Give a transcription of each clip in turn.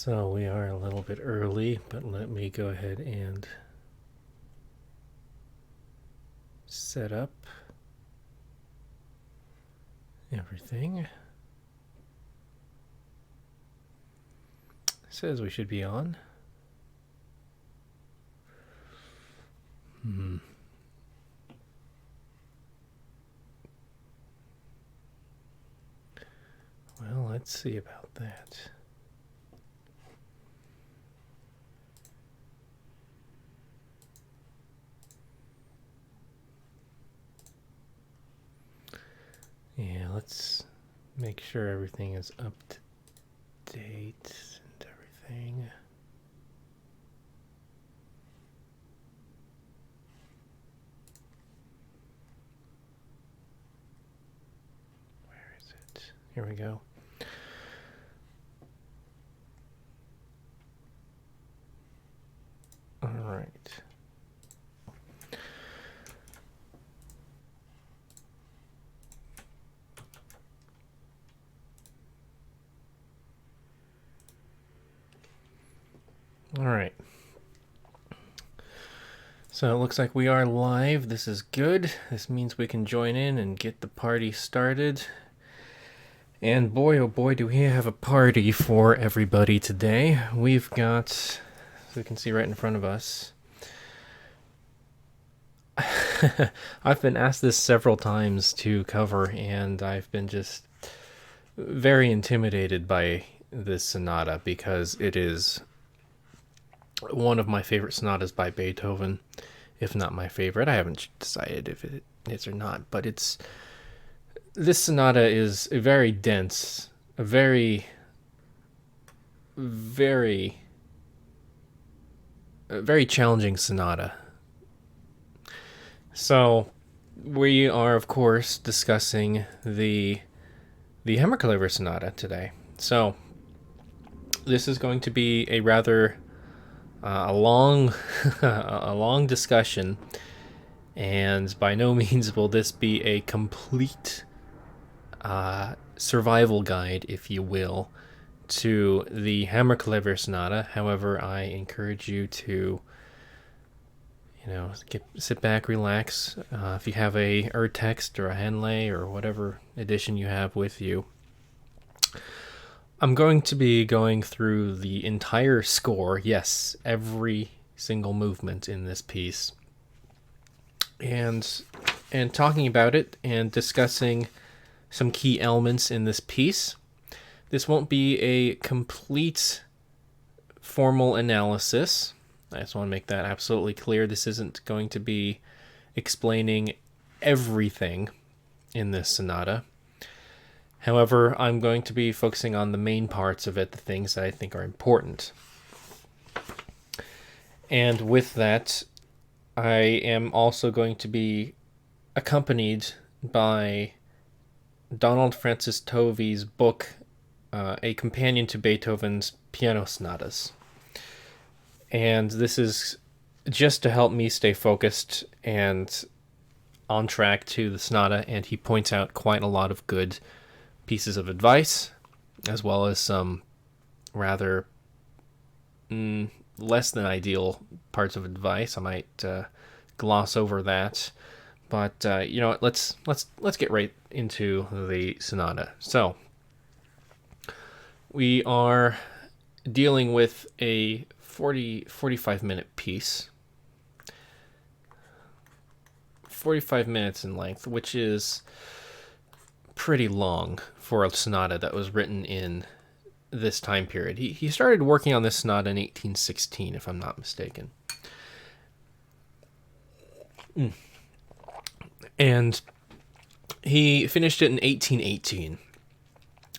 So we are a little bit early, but let me go ahead and set up everything. It says we should be on. Well, let's see about that. Yeah, let's make sure everything is up to date and everything. Where is it? Here we go. All right. All right. So it looks like we are live. This is good. This means we can join in and get the party started. And boy, oh boy, do we have a party for everybody today. We've got, so you can see right in front of us. I've been asked this several times to cover, and I've been just very intimidated by this sonata because it is one of my favorite sonatas by Beethoven, if not my favorite. I haven't decided if it is or not, but this sonata is a very dense, a very challenging sonata. So we are, of course, discussing the Hammerklavier sonata today. So this is going to be a rather a long a long discussion, and by no means will this be a complete survival guide, if you will, to the Hammerklavier sonata. However, I encourage you to sit back, relax. If you have a text or a Henley or whatever edition you have with you, I'm going to be going through the entire score. Yes, every single movement in this piece, and talking about it and discussing some key elements in this piece. This won't be a complete formal analysis. I just want to make that absolutely clear. This isn't going to be explaining everything in this sonata. However, I'm going to be focusing on the main parts of it, the things that I think are important. And with that, I am also going to be accompanied by Donald Francis Tovey's book, A Companion to Beethoven's Piano Sonatas. And this is just to help me stay focused and on track to the sonata, and he points out quite a lot of good pieces of advice, as well as some rather less than ideal parts of advice. I might gloss over that, but you know what? Let's get right into the sonata. So we are dealing with a 45 minute piece, 45 minutes in length, which is pretty long for a sonata that was written in this time period. He started working on this sonata in 1816, if I'm not mistaken. And he finished it in 1818.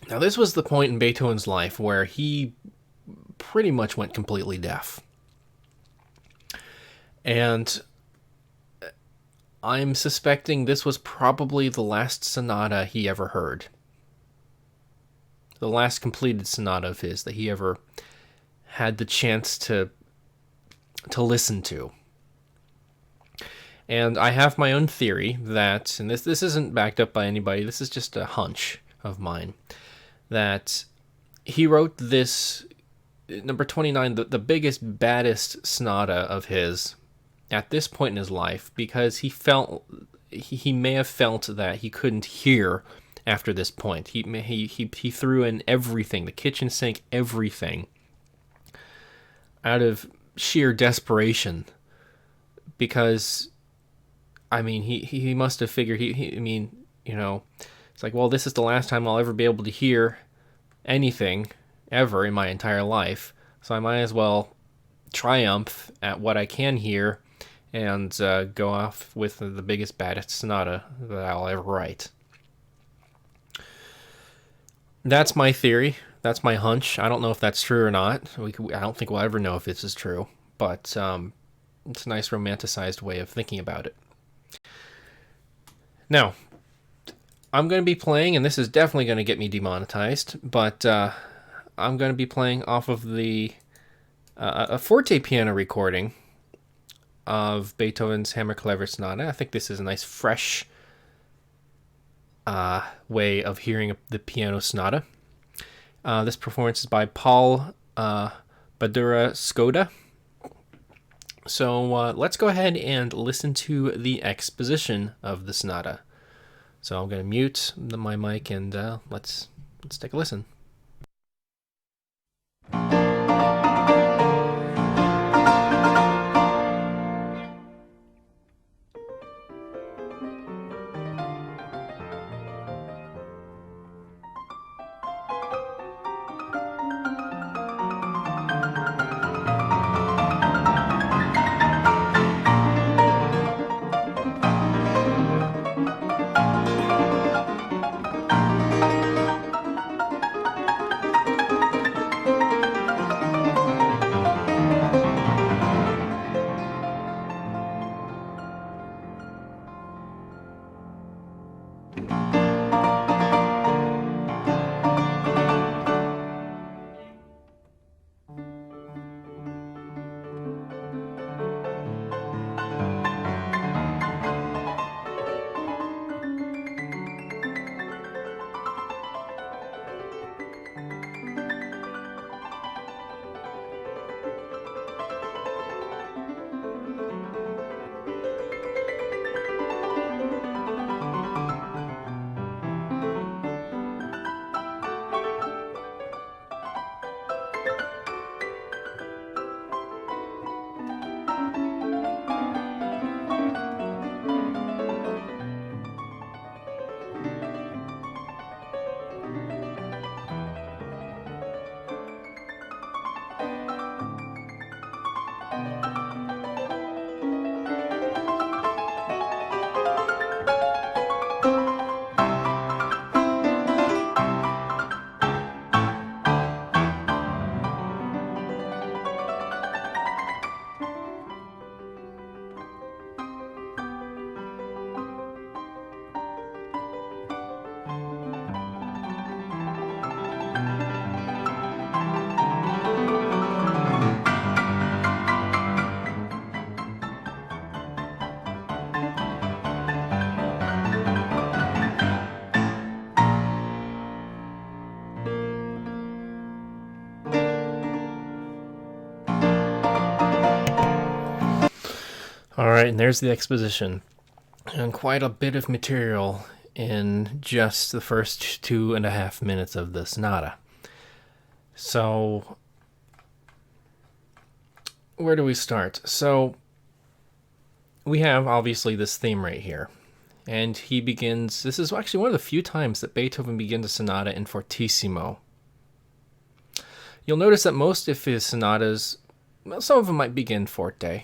Now, this was the point in Beethoven's life where he pretty much went completely deaf. And I'm suspecting this was probably the last sonata he ever heard. The last completed sonata of his that he ever had the chance to listen to. And I have my own theory that, and this isn't backed up by anybody, this is just a hunch of mine, that he wrote this number 29, the biggest, baddest sonata of his at this point in his life, because he may have felt that he couldn't hear after this point. He threw in everything, the kitchen sink, everything, out of sheer desperation, because I mean he must have figured I mean, you know, it's like, well, this is the last time I'll ever be able to hear anything ever in my entire life, so I might as well triumph at what I can hear and go off with the biggest, baddest sonata that I'll ever write. That's my theory. That's my hunch. I don't know if that's true or not. I don't think we'll ever know if this is true, but it's a nice romanticized way of thinking about it. Now, I'm going to be playing, and this is definitely going to get me demonetized, but I'm going to be playing off of the a forte piano recording of Beethoven's Hammerklavier Sonata. I think this is a nice, fresh way of hearing the piano sonata. This performance is by Paul Badura Skoda. So let's go ahead and listen to the exposition of the sonata. So I'm going to mute my mic and let's take a listen. Alright, and there's the exposition. And quite a bit of material in just the first 2.5 minutes of the sonata. So, where do we start? So, we have obviously this theme right here. And he begins, this is actually one of the few times that Beethoven begins a sonata in fortissimo. You'll notice that most of his sonatas, well, some of them might begin forte.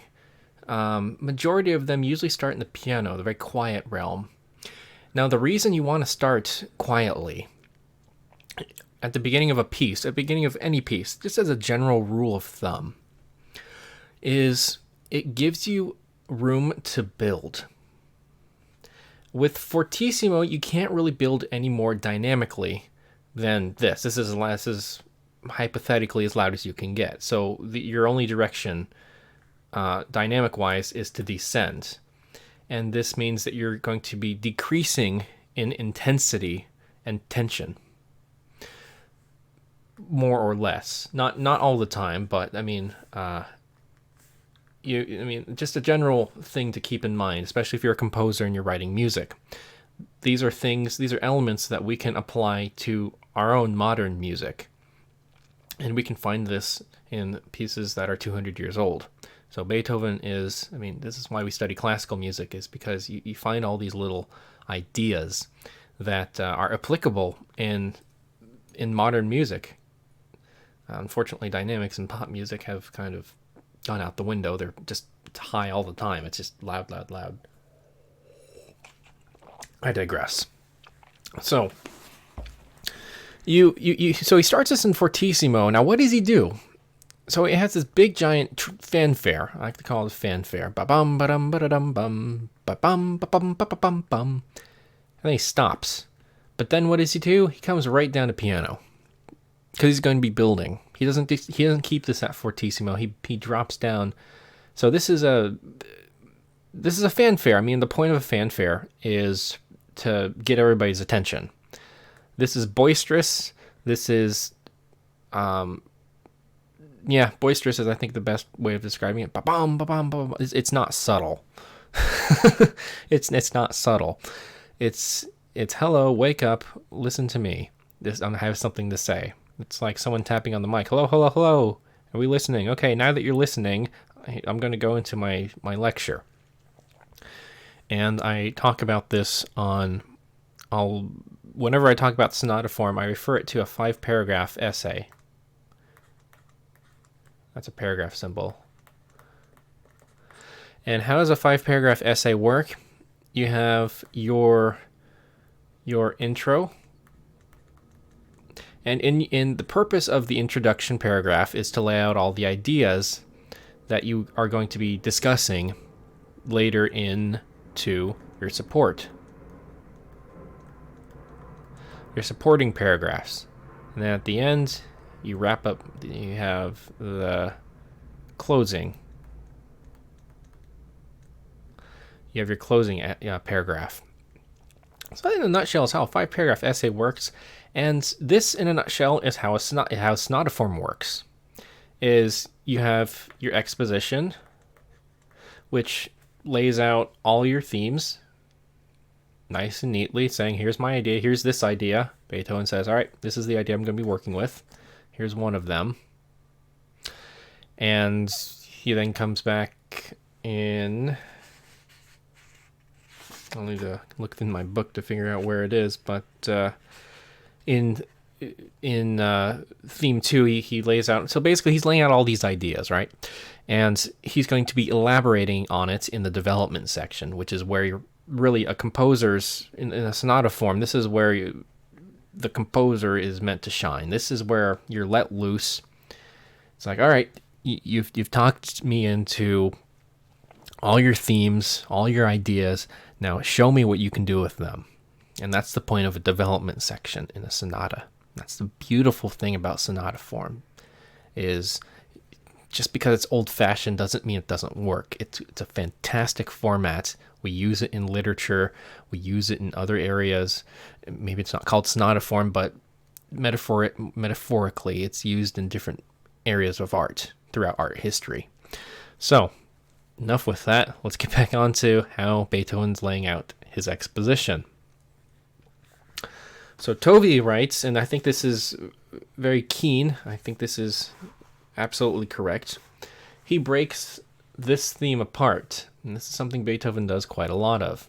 Majority of them usually start in the piano, the very quiet realm. Now, the reason you want to start quietly at the beginning of a piece, at the beginning of any piece, just as a general rule of thumb, is it gives you room to build. With fortissimo, you can't really build any more dynamically than this. This is hypothetically as loud as you can get. So your only direction dynamic-wise is to descend. And this means that you're going to be decreasing in intensity and tension. more or less. Not all the time, but I mean, just a general thing to keep in mind, especially if you're a composer and you're writing music. These are elements that we can apply to our own modern music. And we can find this in pieces that are 200 years old. So Beethoven is, this is why we study classical music, is because you find all these little ideas that are applicable in modern music. Unfortunately, dynamics in pop music have kind of gone out the window. They're just high all the time. It's just loud, loud, loud. I digress. So so he starts this in fortissimo. Now, what does he do? So it has this big giant fanfare. I like to call it fanfare. Ba bum ba dum ba dum bum ba bum ba bum ba bum bum. And then he stops. But then what does he do? He comes right down to piano, because he's going to be building. He doesn't keep this at fortissimo. He drops down. So this is a fanfare. The point of a fanfare is to get everybody's attention. This is boisterous. This is, boisterous is, I think, the best way of describing it. Ba-bum, ba-bum, ba-bum. It's not subtle. It's not subtle. It's hello, wake up, listen to me. I have something to say. It's like someone tapping on the mic. Hello, hello, hello. Are we listening? Okay, now that you're listening, I'm going to go into my lecture. And I talk about this whenever I talk about sonata form, I refer it to a 5-paragraph essay. That's a paragraph symbol. And how does a 5-paragraph essay work? You have your intro. And in the purpose of the introduction paragraph is to lay out all the ideas that you are going to be discussing later into your support. Your supporting paragraphs. And then at the end, you wrap up, you have the closing. You have your closing paragraph. So in a nutshell is how a 5-paragraph essay works. And this, in a nutshell, is how sonata form works. Is you have your exposition, which lays out all your themes nice and neatly, saying, here's my idea, here's this idea. Beethoven says, all right, this is the idea I'm going to be working with. Here's one of them. And he then comes back in... I'll need to look in my book to figure out where it is, but in theme 2, he lays out... So basically, he's laying out all these ideas, right? And he's going to be elaborating on it in the development section, which is where you're really a composer's... In a sonata form, this is where the composer is meant to shine. This is where you're let loose. It's like, all right, you've talked me into all your themes, all your ideas. Now show me what you can do with them. And that's the point of a development section in a sonata. That's the beautiful thing about sonata form, is just because it's old-fashioned doesn't mean it doesn't work. It's a fantastic format. We use it in literature. We use it in other areas. Maybe it's not called sonata form, but metaphorically, it's used in different areas of art throughout art history. So, enough with that. Let's get back on to how Beethoven's laying out his exposition. So Tovey writes, and I think this is very keen. I think this is absolutely correct. He breaks this theme apart, and this is something Beethoven does quite a lot of.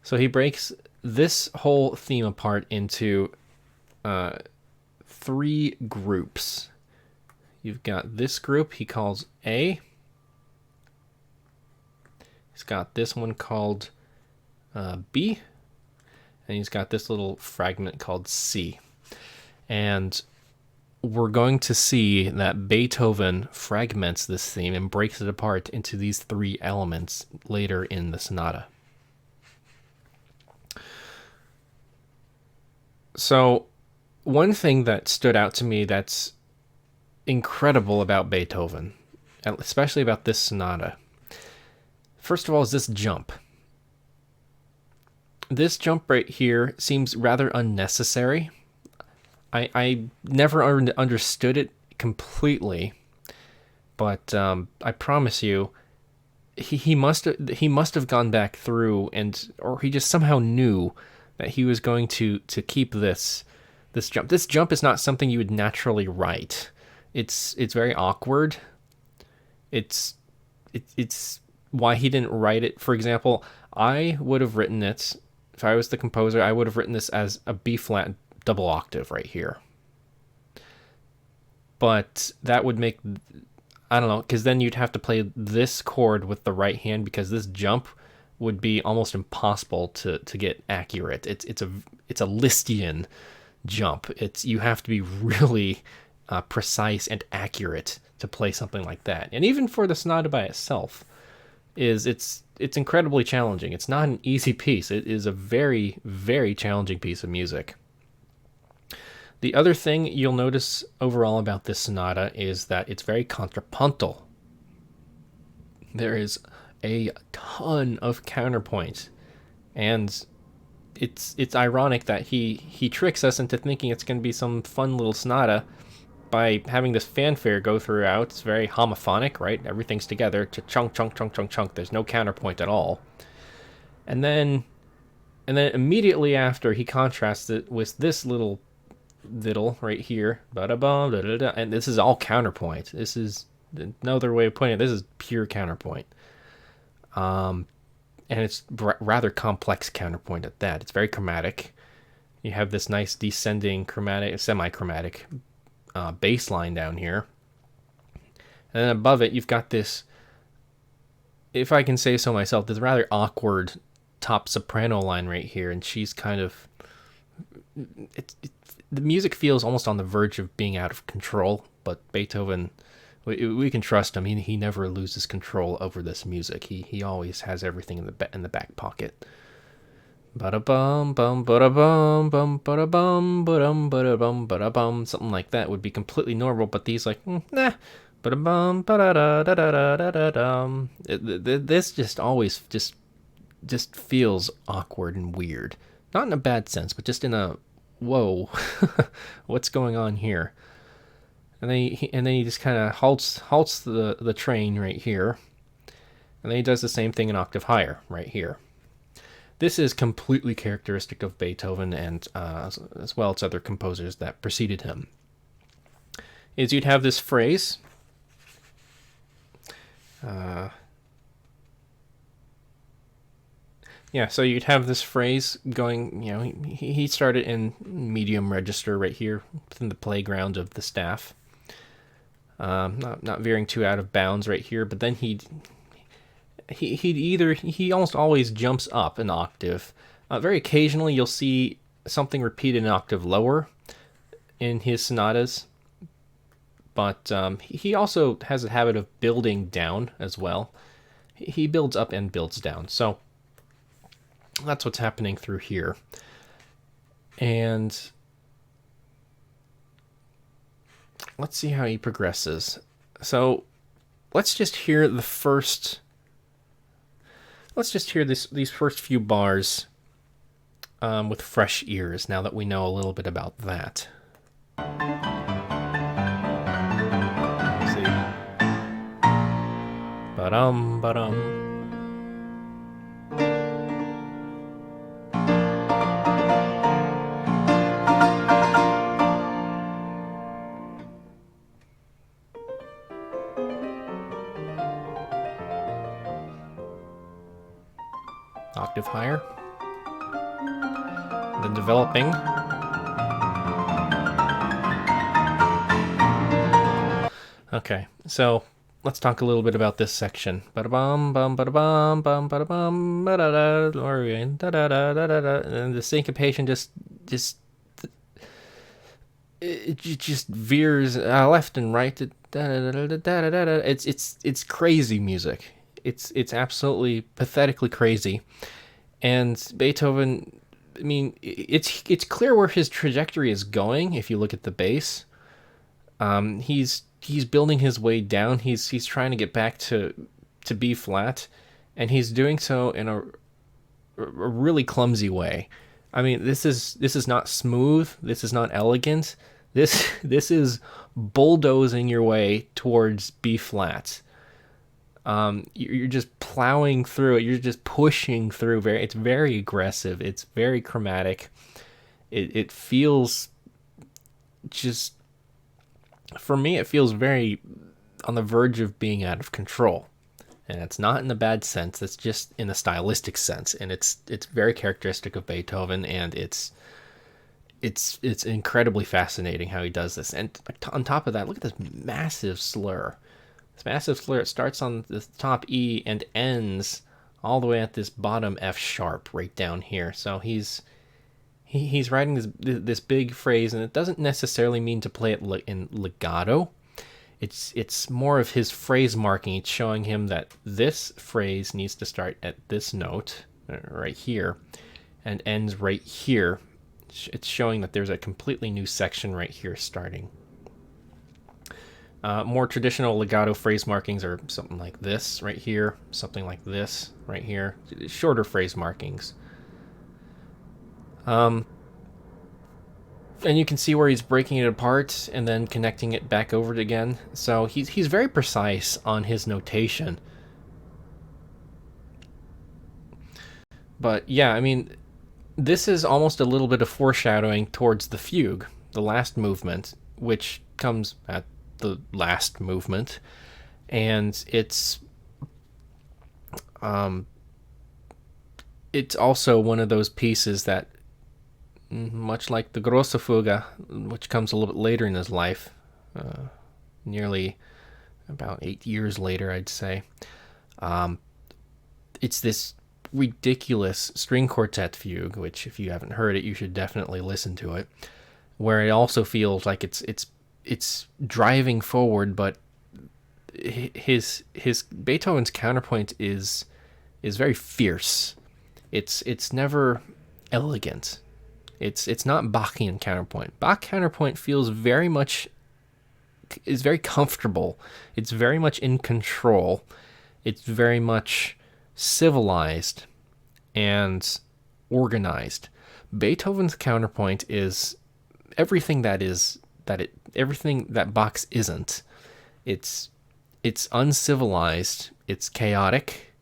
So he breaks this whole theme apart into 3 groups. You've got this group he calls A. He's got this one called B. And he's got this little fragment called C. And we're going to see that Beethoven fragments this theme and breaks it apart into these 3 elements later in the sonata. So, one thing that stood out to me that's incredible about Beethoven, especially about this sonata, first of all, is this jump. This jump right here seems rather unnecessary. I never understood it completely, but I promise you, he must have gone back through, and or he just somehow knew that he was going to keep this jump. This jump is not something you would naturally write. It's very awkward. It's why he didn't write it. For example, I would have written it, if I was the composer, I would have written this as a B flat double octave right here. But that would make, I don't know, because then you'd have to play this chord with the right hand, because this jump would be almost impossible to get accurate. It's a Lisztian jump. You have to be really precise and accurate to play something like that. And even for the sonata by itself, it's incredibly challenging. It's not an easy piece. It is a very, very challenging piece of music. The other thing you'll notice overall about this sonata is that it's very contrapuntal. There is a ton of counterpoint, and it's ironic that he tricks us into thinking it's going to be some fun little sonata by having this fanfare go throughout. It's very homophonic, right? Everything's together, chunk, chunk, chunk, chunk, chunk. There's no counterpoint at all. And then immediately after, he contrasts it with this little right here, and this is all counterpoint. This is no other way of putting it. This is pure counterpoint. And it's rather complex counterpoint at that. It's very chromatic. You have this nice descending chromatic, semi-chromatic bass line down here. And then above it, you've got this, if I can say so myself, this rather awkward top soprano line right here. And she's kind of, the music feels almost on the verge of being out of control, but Beethoven, we can trust him. He never loses control over this music. He always has everything in the back pocket. Ba-da-bum, bum, ba-da-bum, bum, ba-da-bum, ba-dum, ba-da-bum, ba-da-bum. Something like that would be completely normal, but these like, nah. Ba-da-bum, ba-da-da-da-da-da-da-dum. This just always just feels awkward and weird. Not in a bad sense, but just in a, whoa, what's going on here? And then he just kind of halts the train right here. And then he does the same thing an octave higher right here. This is completely characteristic of Beethoven, and as well as other composers that preceded him. Is you'd have this phrase. So you'd have this phrase going, he started in medium register right here within the playground of the staff. Not veering too out of bounds right here, but then he almost always jumps up an octave. Very occasionally you'll see something repeated an octave lower in his sonatas, but he also has a habit of building down as well. He builds up and builds down, so that's what's happening through here. And let's see how he progresses. So let's just hear these first few bars with fresh ears, now that we know a little bit about that. Let's see. Ba-dum, ba-dum. Octave higher. Then developing. Okay, so let's talk a little bit about this section. Ba-da-bum, bum, ba-da-bum, bum, ba-da-bum, ba-da-da, da-da-da-da-da-da, and the syncopation just veers left and right. It's crazy music. It's absolutely pathetically crazy. And Beethoven, I mean, it's clear where his trajectory is going if you look at the bass. He's building his way down. He's trying to get back to B flat, and he's doing so in a really clumsy way. I mean, this is not smooth. This is not elegant. This is bulldozing your way towards B flat. You're just plowing through it. You're just pushing through. It's very aggressive. It's very chromatic. It feels just, for me, it feels very on the verge of being out of control. And it's not in the bad sense. It's just in a stylistic sense, and it's very characteristic of Beethoven, and it's incredibly fascinating how he does this. And on top of that, look at this massive slur. This massive slur. It starts on the top E and ends all the way at this bottom F sharp right down here. So he's writing this big phrase, and it doesn't necessarily mean to play it in legato. It's more of his phrase marking. It's showing him that this phrase needs to start at this note right here and ends right here. It's showing that there's a completely new section right here starting. More traditional legato phrase markings are something like this right here, something like this right here. Shorter phrase markings. And you can see where he's breaking it apart and then connecting it back over it again. So he's very precise on his notation. But yeah, I mean, this is almost a little bit of foreshadowing towards the fugue, the last movement, which comes at the last movement, and it's also one of those pieces that, much like the Grosse Fuga, which comes a little bit later in his life, nearly about 8 years later, I'd say. It's this ridiculous string quartet fugue, which, if you haven't heard it, you should definitely listen to it, where it also feels like it's driving forward, but his Beethoven's counterpoint is very fierce. It's never elegant. It's not Bachian counterpoint. Bach counterpoint feels is very comfortable. It's very much in control. It's very much civilized and organized. Beethoven's counterpoint is everything everything that Bach's isn't. It's uncivilized, it's chaotic,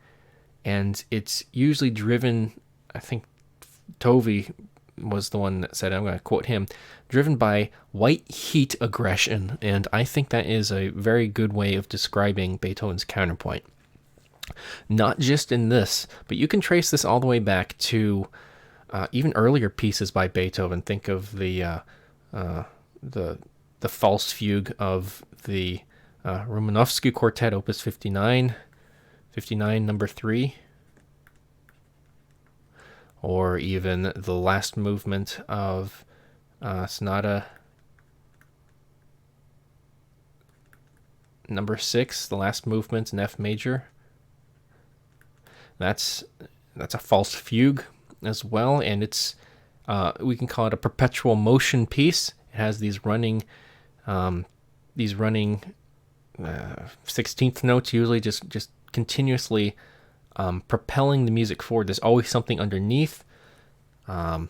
and it's usually driven, I think Tovey was the one that said, I'm going to quote him, driven by white heat aggression, and I think that is a very good way of describing Beethoven's counterpoint. Not just in this, but you can trace this all the way back to even earlier pieces by Beethoven. Think of the false fugue of the Romanovsky Quartet, Opus 59, number 3, or even the last movement of Sonata number 6, the last movement in F major. That's a false fugue as well, and it's we can call it a perpetual motion piece. It has these running 16th notes, usually just continuously propelling the music forward. There's always something underneath. There's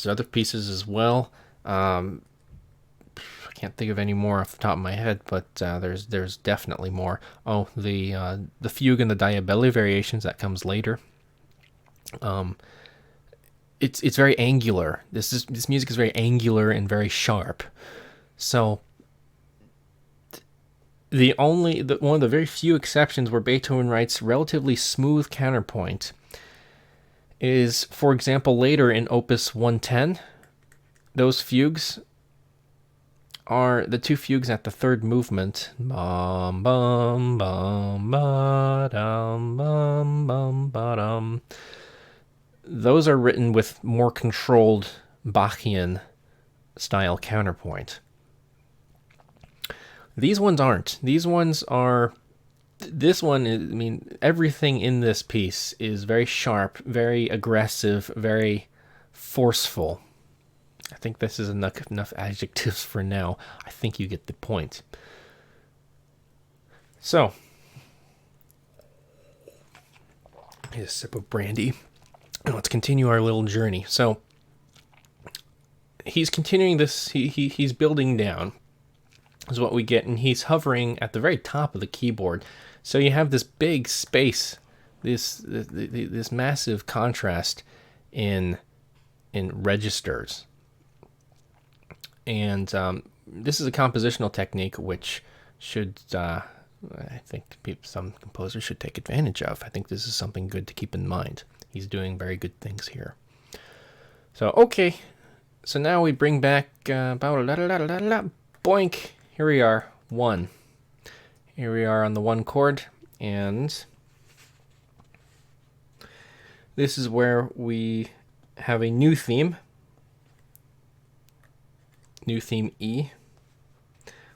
other pieces as well. I can't think of any more off the top of my head, but there's definitely more. Oh, the fugue and the Diabelli variations, that comes later. It's very angular. This music is very angular and very sharp. So one of the very few exceptions where Beethoven writes relatively smooth counterpoint is, for example, later in Opus 110. Those fugues are the two fugues at the third movement. Bum, bum, bum, ba-dum, bum, bum, ba-dum. Those are written with more controlled Bachian style counterpoint. These ones aren't. This one is, I mean, everything in this piece is very sharp, very aggressive, very forceful. I think this is enough adjectives for now. I think you get the point. So, here's a sip of brandy. And let's continue our little journey. So, he's continuing this. He's building down, is what we get, and he's hovering at the very top of the keyboard. So you have this big space, this massive contrast in registers, and this is a compositional technique which should, I think, some composers should take advantage of. I think this is something good to keep in mind. He's doing very good things here. So okay, so now we bring back boink. Here we are, 1. Here we are on the 1 chord, and this is where we have a new theme E,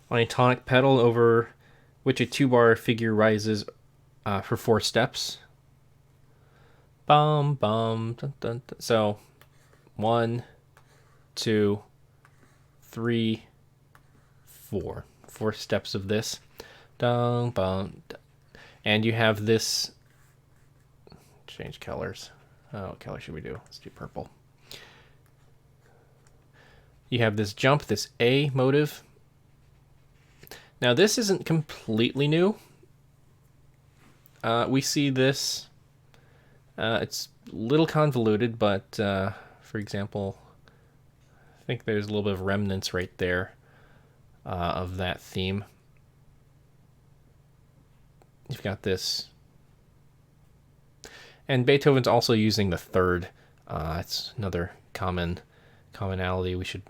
on a tonic pedal over which a 2-bar figure rises for 4 steps. Bum bum dun, dun, dun. So 1, 2, 3, 4 steps of this. Dun, bum, dun. And you have this. Change colors. Oh, what color should we do? Let's do purple. You have this jump, this A motive. Now this isn't completely new. We see this. It's a little convoluted, but for example, I think there's a little bit of remnants right there of that theme. You've got this. And Beethoven's also using the 3rd. It's another commonality we should,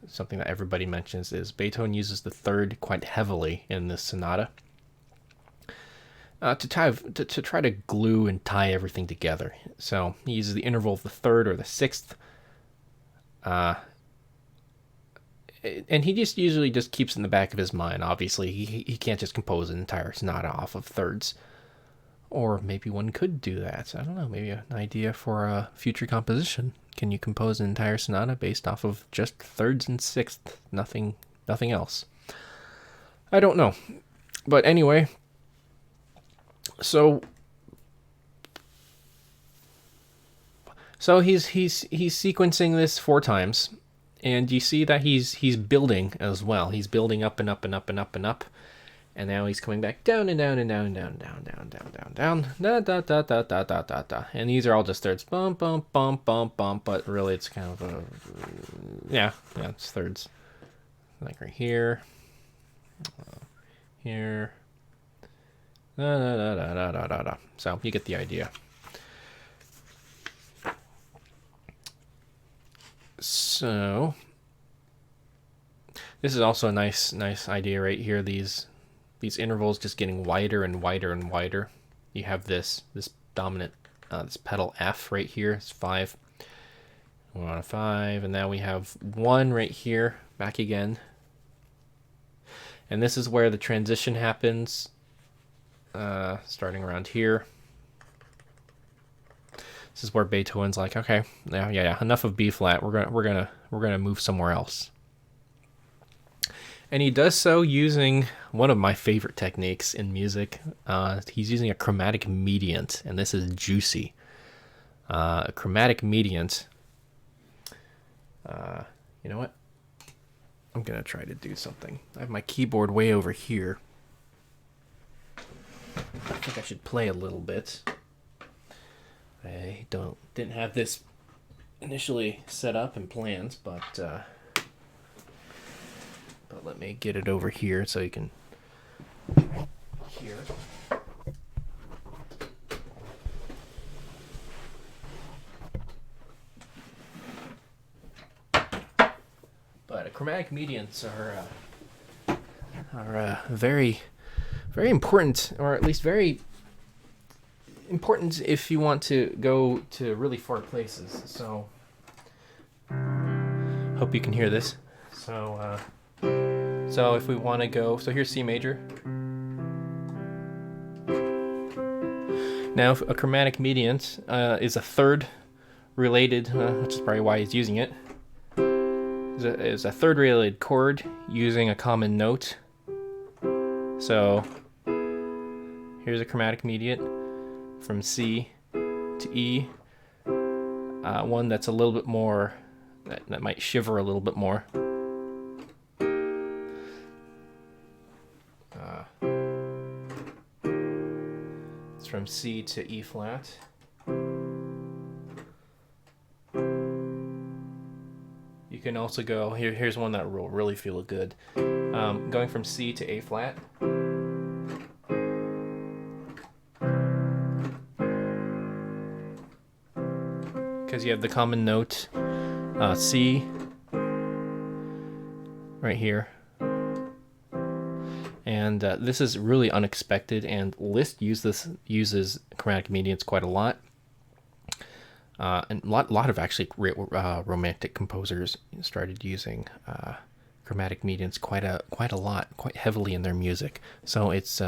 something that everybody mentions is Beethoven uses the 3rd quite heavily in this sonata to try to glue and tie everything together. So he uses the interval of the 3rd or the 6th, and he just usually just keeps it in the back of his mind. Obviously, he can't just compose an entire sonata off of 3rds. Or maybe one could do that. I don't know, maybe an idea for a future composition. Can you compose an entire sonata based off of just 3rds and 6ths? Nothing else. I don't know. But anyway, so he's sequencing this 4 times, and you see that he's building as well. He's building up and up and up and up and up. And now he's coming back down and down and down and down and down, down, down, down, down, da da da da da da da da. And these are all just 3rds, bump, bump, bump, bump, bump. But really, it's kind of a, yeah, it's 3rds. Like right here, here, da da da da da da da da. So you get the idea. So this is also a nice idea right here. These intervals just getting wider and wider and wider. You have this dominant, this pedal F right here. It's 5. We're on a 5, and now we have 1 right here, back again. And this is where the transition happens, starting around here. This is where Beethoven's like, okay, yeah, enough of B flat. We're gonna move somewhere else. And he does so using one of my favorite techniques in music. He's using a chromatic mediant, and this is juicy. A chromatic mediant. You know what? I'm going to try to do something. I have my keyboard way over here. I think I should play a little bit. I didn't have this initially set up and planned, but let me get it over here so you can hear. But chromatic mediants are very, very important, or at least very important if you want to go to really far places. So, hope you can hear this. So if we want to go, so here's C major. Now, a chromatic mediant is a 3rd related, which is probably why he's using it. Is a 3rd related chord using a common note. So here's a chromatic mediant from C to E. One that's a little bit more that might shiver a little bit more. It's from C to E flat. You can also go, here's one that will really feel good. Going from C to A flat. Because you have the common note C right here. And this is really unexpected, and Liszt uses chromatic medians quite a lot. And a lot of actually romantic composers started using chromatic medians quite a lot, quite heavily in their music. So it's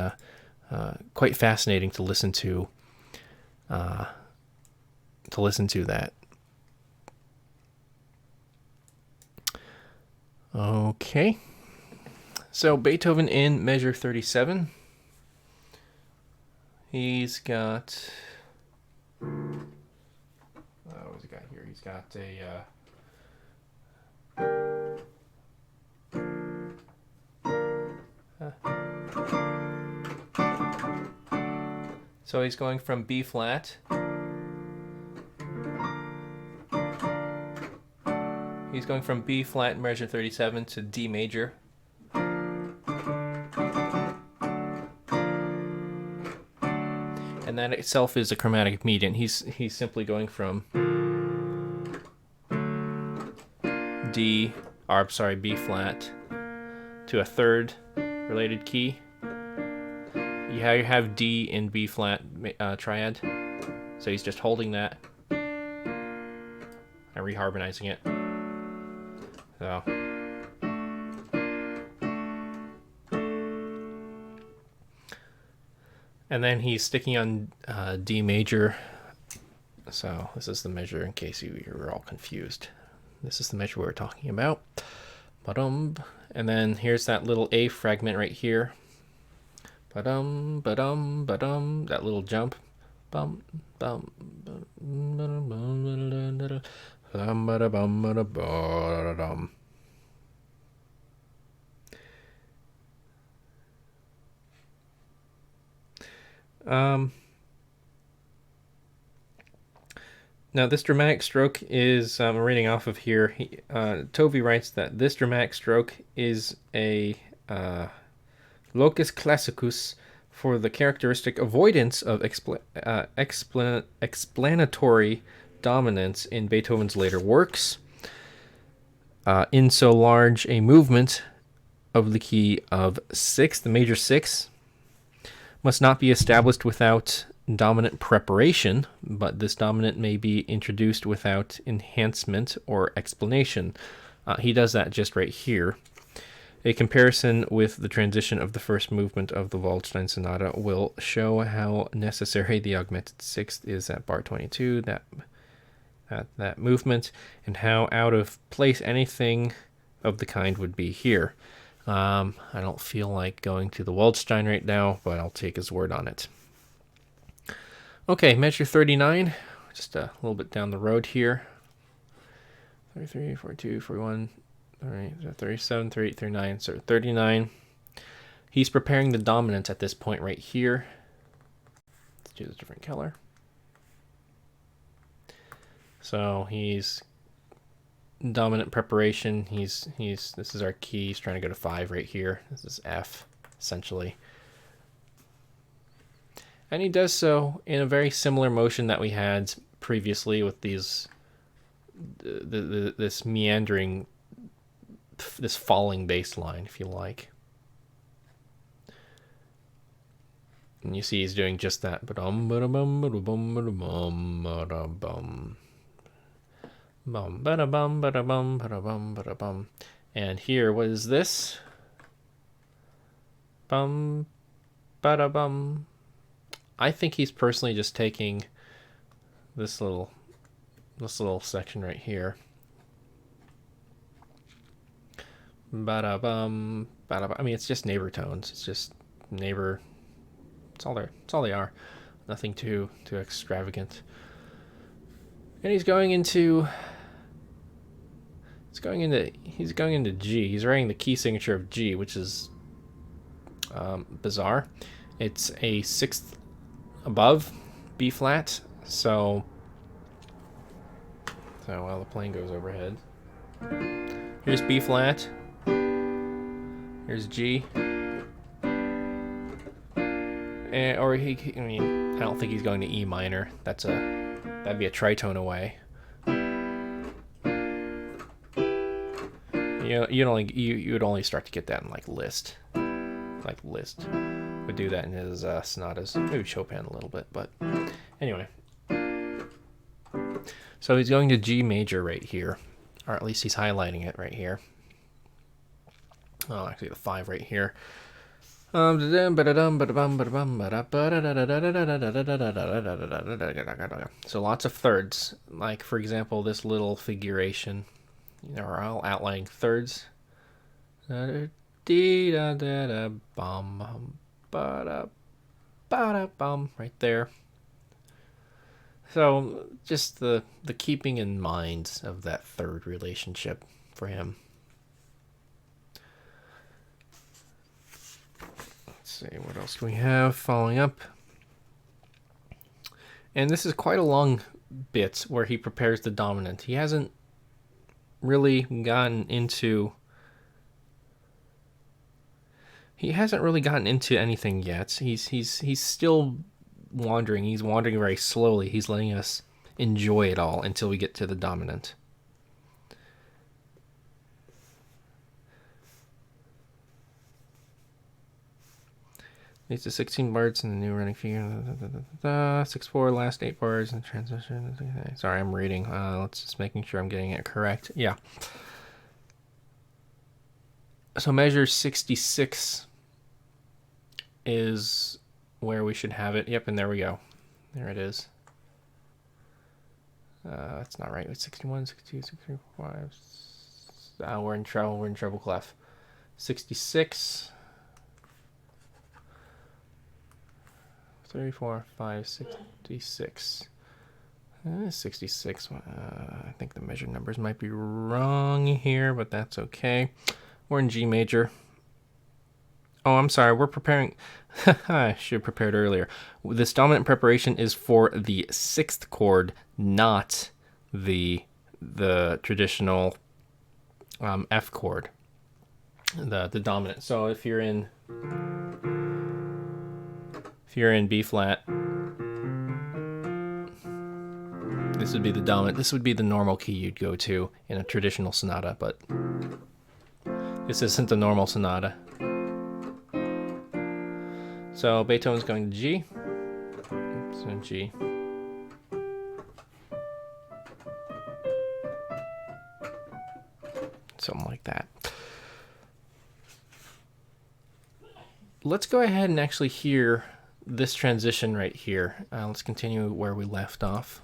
quite fascinating to listen to that. Okay. So Beethoven in measure 37. He's got... what's he got here? He's got a... So he's going from B flat. He's going from B flat in measure 37 to D major. And that itself is a chromatic median. He's simply going from B flat to a third related key. You have D in B flat triad. So he's just holding that and reharmonizing it. So and then he's sticking on D major. So this is the measure, in case you were all confused. This is the measure we were talking about. And then here's that little A fragment right here. That little jump. Now this dramatic stroke is, reading off of here, Tovey writes that this dramatic stroke is a locus classicus for the characteristic avoidance of explanatory dominance in Beethoven's later works. In so large a movement of the key of 6, the major 6, must not be established without dominant preparation, but this dominant may be introduced without enhancement or explanation. He does that just right here. A comparison with the transition of the first movement of the Waldstein Sonata will show how necessary the augmented sixth is at bar 22, that movement, and how out of place anything of the kind would be here. I don't feel like going to the Waldstein right now, but I'll take his word on it. Okay, measure 39, just a little bit down the road here. 33, 42, 41, all right, 37, 38, 39, so 39. He's preparing the dominant at this point right here. Let's choose a different color. So he's dominant preparation. This is our key. He's trying to go to 5 right here. This is F, essentially. And he does so in a very similar motion that we had previously with these, this meandering, this falling bass line, if you like. And you see he's doing just that. And here, what is this? Bum, bada bum. I think he's personally just taking this little section right here. Bada bum, bada bum. I mean, it's just neighbor tones. It's just neighbor. It's all they are. Nothing too extravagant. And he's going into he's going into G. He's writing the key signature of G, which is bizarre. It's a sixth above B flat, so while the plane goes overhead, here's B flat, here's G, or I don't think he's going to E minor. That'd be a tritone away. You would only start to get that in like Liszt. Liszt would do that in his sonatas. Maybe Chopin a little bit, but anyway. So he's going to G major right here, or at least he's highlighting it right here. Oh, actually the 5 right here. So lots of thirds. Like for example, this little figuration. They're all outlining thirds. Right there. So just the keeping in mind of that third relationship for him. Let's see, what else can we have following up? And this is quite a long bit where he prepares the dominant. He hasn't really gotten into anything yet. He's still wandering. He's wandering very slowly. He's letting us enjoy it all until we get to the dominant. These are 16 bars in the new running figure. 6/4, last 8 bars in transition. Sorry, I'm reading. Let's just making sure I'm getting it correct. Yeah. So measure 66 is where we should have it. Yep, and there we go. There it is. That's not right. It's 61, 62, 63, 5. We're in trouble. We're in treble clef. 66. 34, 5, 66. 66. I think the measured numbers might be wrong here, but that's okay. We're in G major. Oh, I'm sorry. We're preparing. I should have prepared earlier. This dominant preparation is for the 6th chord, not the traditional F chord, the dominant. So if you're in B flat, this would be the dominant. This would be the normal key you'd go to in a traditional sonata, but this isn't the normal sonata. So Beethoven's going to G. So G. Something like that. Let's go ahead and actually hear this transition right here. Let's continue where we left off.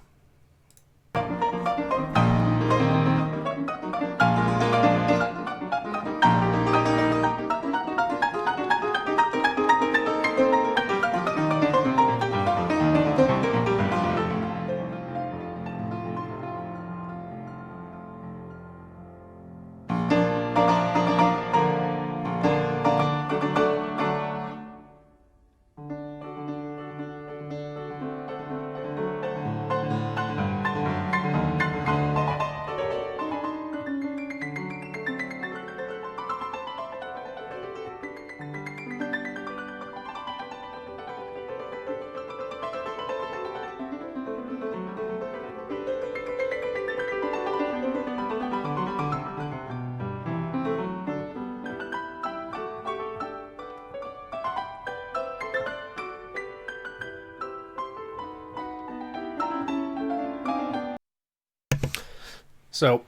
So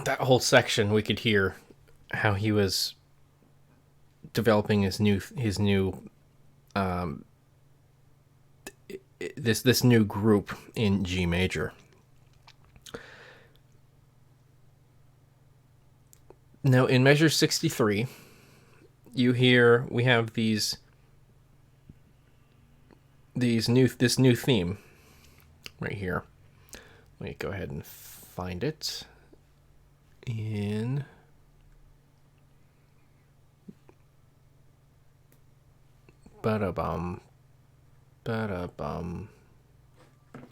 that whole section, we could hear how he was developing his new this new group in G major. Now in measure 63, we have this new theme right here. Let me go ahead and find it. in ba-da-bum, ba-da-bum,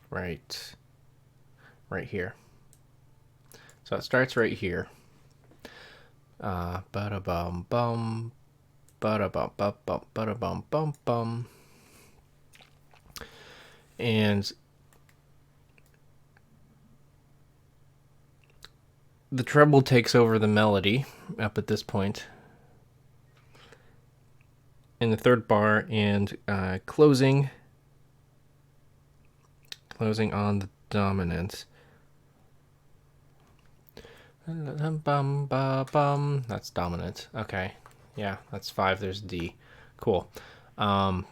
right here. So it starts right here. Ba-da-bum, bum, ba-da-bum, bum, bum, ba-da-bum, bum, bum. And the treble takes over the melody up at this point in the third bar, and closing on the dominant. That's dominant. Okay. Yeah, that's 5. There's D. Cool. And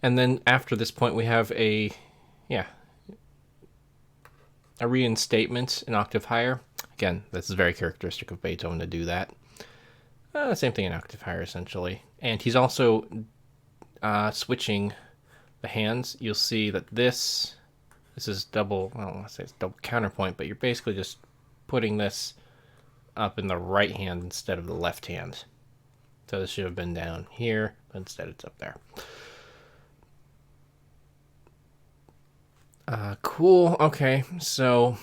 then after this point, we have a reinstatement an octave higher. Again, this is very characteristic of Beethoven to do that. Same thing an octave higher, essentially. And he's also switching the hands. You'll see that this is double, I don't want to say it's double counterpoint, but you're basically just putting this up in the right hand instead of the left hand. So this should have been down here, but instead it's up there. Cool. Okay, so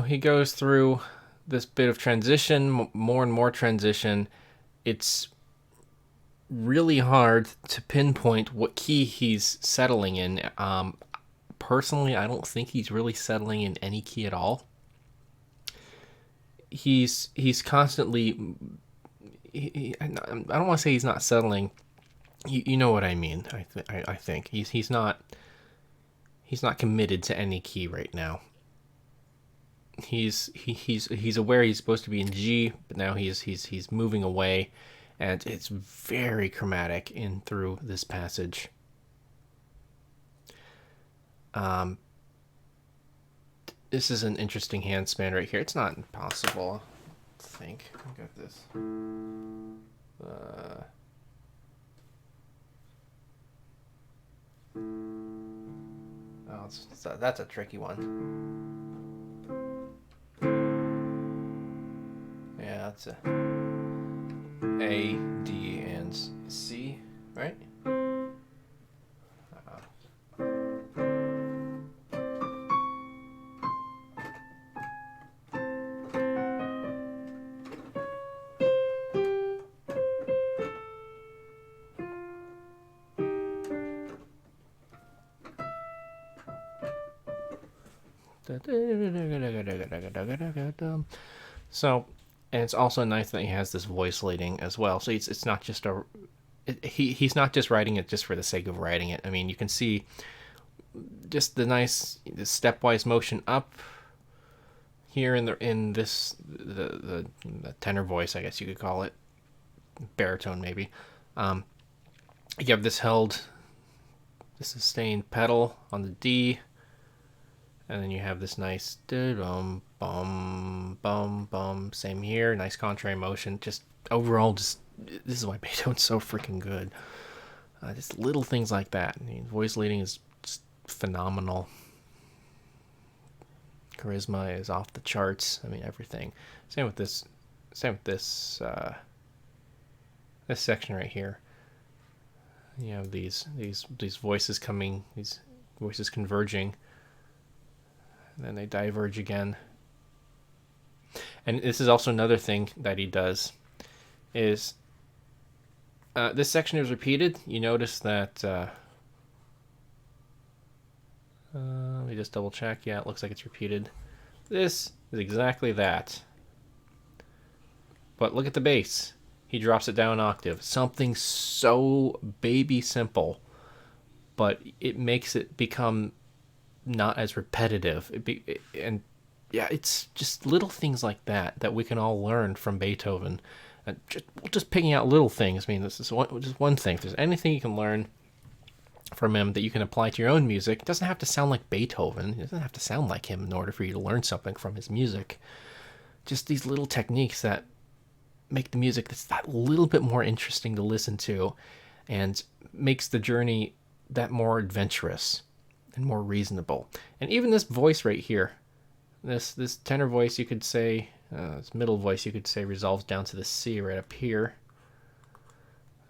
he goes through this bit of transition, more and more transition. It's really hard to pinpoint what key he's settling in. Personally, I don't think he's really settling in any key at all. He's constantly. I don't want to say he's not settling. You know what I mean. I think he's not committed to any key right now. He's aware he's supposed to be in G, but now he's moving away, and it's very chromatic in through this passage. This is an interesting hand span right here. It's not impossible, I think. I got this. That's a tricky one. Yeah, that's a D, and C, right? So, and it's also nice that he has this voice leading as well. So it's not just he's not just writing it just for the sake of writing it. I mean, you can see just the nice stepwise motion up here in this the tenor voice, I guess you could call it, baritone maybe. You have this held, the sustained pedal on the D. And then you have this nice bum bum bum bum. Same here, nice contrary motion. Just overall, this is why Beethoven's so freaking good. Just little things like that. I mean, voice leading is just phenomenal. Charisma is off the charts. I mean, everything. Same with this. This section right here. You have these voices coming. These voices converging. And then they diverge again. And this is also another thing that he does, is this section is repeated. You notice that, let me just double check. Yeah, it looks like it's repeated. This is exactly that. But look at the bass. He drops it down an octave. Something so baby simple, but it makes it become not as repetitive. It's just little things like that we can all learn from Beethoven. And just picking out little things. I mean, this is just one thing. If there's anything you can learn from him that you can apply to your own music, it doesn't have to sound like Beethoven. It doesn't have to sound like him in order for you to learn something from his music. Just these little techniques that make the music that's that little bit more interesting to listen to, and makes the journey that more adventurous and more reasonable. And even this voice right here, this tenor voice, you could say, this middle voice, you could say, resolves down to the C right up here.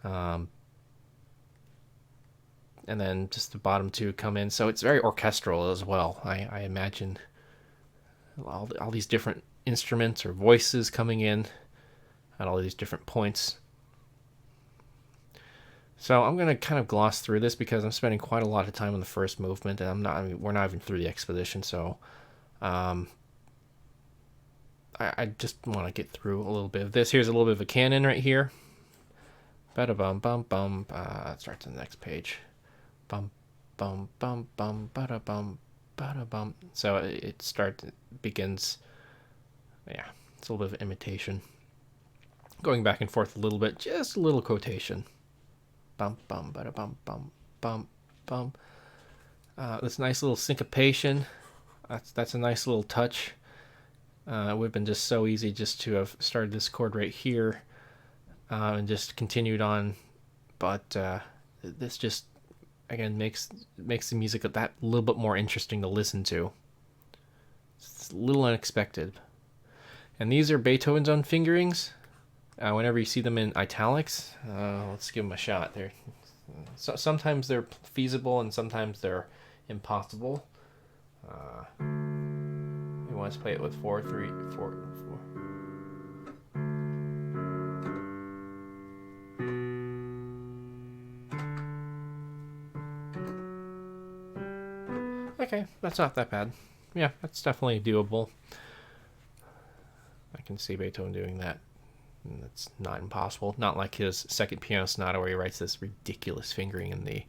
And then just the bottom two come in. So it's very orchestral as well. I imagine all these different instruments or voices coming in at all these different points. So I'm going to kind of gloss through this because I'm spending quite a lot of time on the first movement, and we're not even through the exposition, so I just want to get through a little bit of this. Here's a little bit of a canon right here. Bada bum bum bum. Starts on the next page. Bum bum bum bum bada bum bada bum. So it begins. Yeah, it's a little bit of imitation. Going back and forth a little bit, just a little quotation. Bum bum bada bum bum bum bum. This nice little syncopation. That's a nice little touch. It would have been just so easy just to have started this chord right here and just continued on, but this just again makes the music that little bit more interesting to listen to. It's a little unexpected. And these are Beethoven's own fingerings. Whenever you see them in italics, let's give them a shot. Sometimes they're feasible and sometimes they're impossible. You want to play it with 4, 3, 4, 4. Okay, that's not that bad. Yeah, that's definitely doable. I can see Beethoven doing that. That's not impossible. Not like his second piano sonata where he writes this ridiculous fingering in the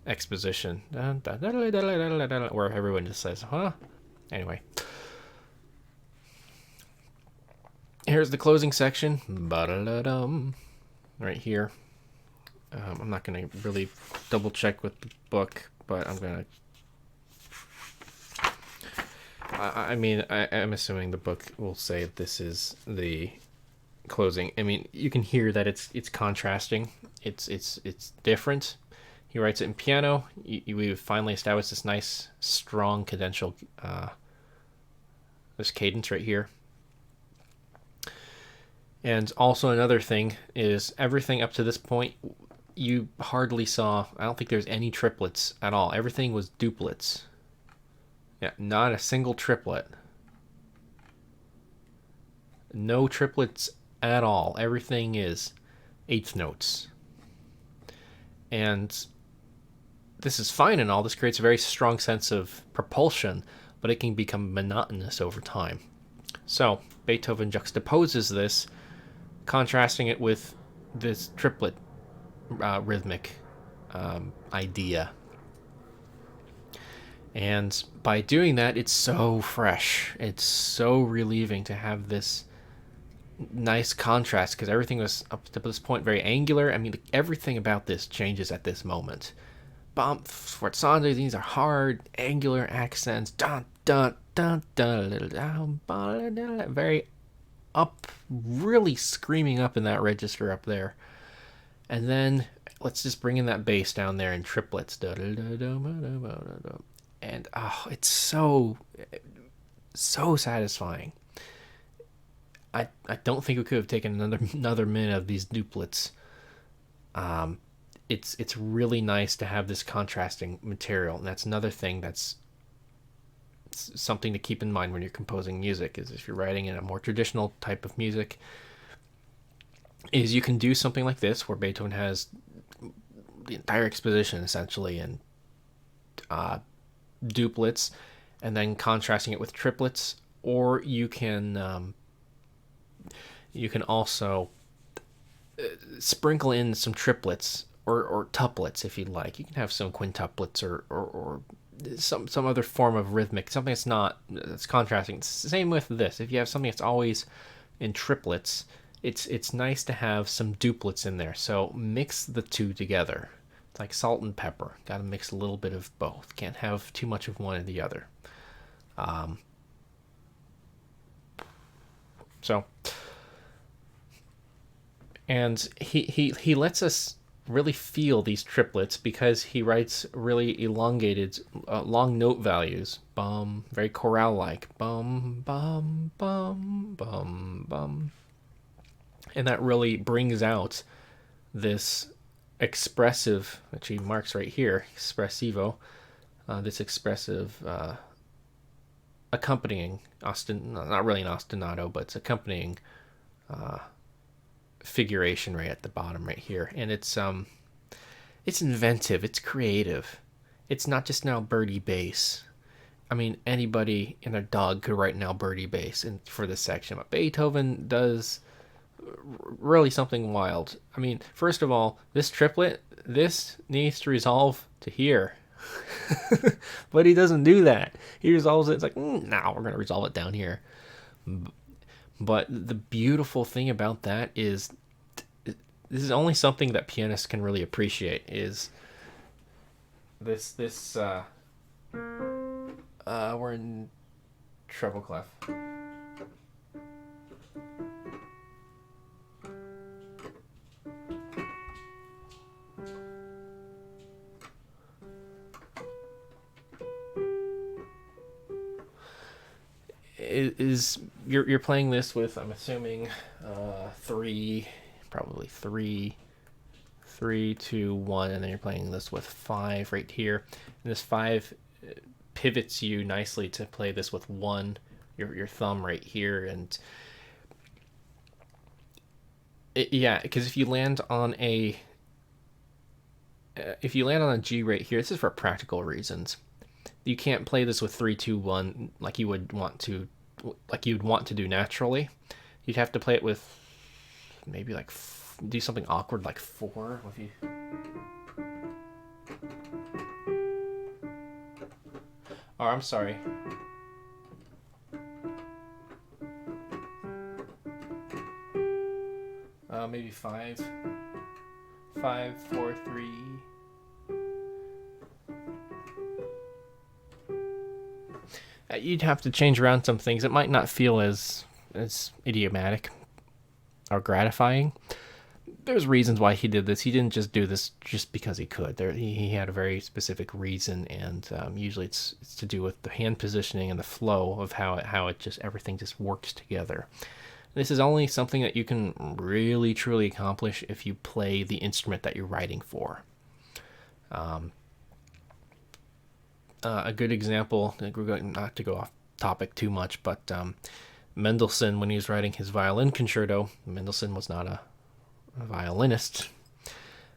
exposition, where everyone just says, huh? Anyway. Here's the closing section. Right here. I'm not going to really double check with the book, but I'm going to... I'm assuming the book will say this is the closing. I mean, you can hear that it's contrasting. It's different. He writes it in piano. We've finally established this nice, strong cadential, this cadence right here. And also another thing is everything up to this point, you hardly saw, I don't think there's any triplets at all. Everything was duplets. Yeah, not a single triplet. No triplets at all. Everything is eighth notes. And this is fine and all. This creates a very strong sense of propulsion, but it can become monotonous over time. So Beethoven juxtaposes this, contrasting it with this triplet rhythmic idea. And by doing that, it's so fresh. It's so relieving to have this nice contrast, because everything was up to this point very angular. I mean, everything about this changes at this moment. Sforzando, these are hard, angular accents. Dun, dun, dun, dun, dun, dun, very up, really screaming up in that register up there. And then let's just bring in that bass down there in triplets. And it's so satisfying. I don't think we could have taken another minute of these duplets. It's really nice to have this contrasting material, and that's another thing that's something to keep in mind when you're composing music. Is if you're writing in a more traditional type of music, is you can do something like this where Beethoven has the entire exposition essentially in duplets, and then contrasting it with triplets, or you can also sprinkle in some triplets or tuplets if you'd like. You can have some quintuplets or some other form of rhythmic, something that's contrasting. It's the same with this. If you have something that's always in triplets, it's nice to have some duplets in there. So mix the two together. It's like salt and pepper. Got to mix a little bit of both. Can't have too much of one or the other. So And he lets us really feel these triplets because he writes really elongated, long note values. Bum, very chorale like. Bum, bum, bum, bum, bum. And that really brings out this expressive, which he marks right here, espressivo, this expressive accompanying, not really an ostinato, but it's accompanying figuration right at the bottom right here. And it's inventive, it's creative. It's not just an Alberti bass. I mean, anybody and a dog could write an Alberti bass for this section, but Beethoven does really something wild. I mean, first of all, this triplet, this needs to resolve to here. But he doesn't do that. He resolves it. It's like, no, we're going to resolve it down here. But the beautiful thing about that is this is only something that pianists can really appreciate is this we're in treble clef. Is you're playing this with, I'm assuming, probably three, 2, 1, and then you're playing this with 5 right here, and this 5 pivots you nicely to play this with 1, your thumb right here, and yeah, because if you land on a G right here, this is for practical reasons. You can't play this with 3, 2, 1 like you would want to do naturally. You'd have to play it with maybe like do something awkward like 4. If you or I'm sorry. Maybe 5, 4, 3. You'd have to change around some things. It might not feel as idiomatic or gratifying. There's reasons why he did this. He didn't just do this just because he could. He had a very specific reason, and usually it's to do with the hand positioning and the flow of how it just everything just works together. This is only something that you can really truly accomplish if you play the instrument that you're writing for. A good example, we're going not to go off topic too much, but Mendelssohn, when he was writing his violin concerto, Mendelssohn was not a violinist,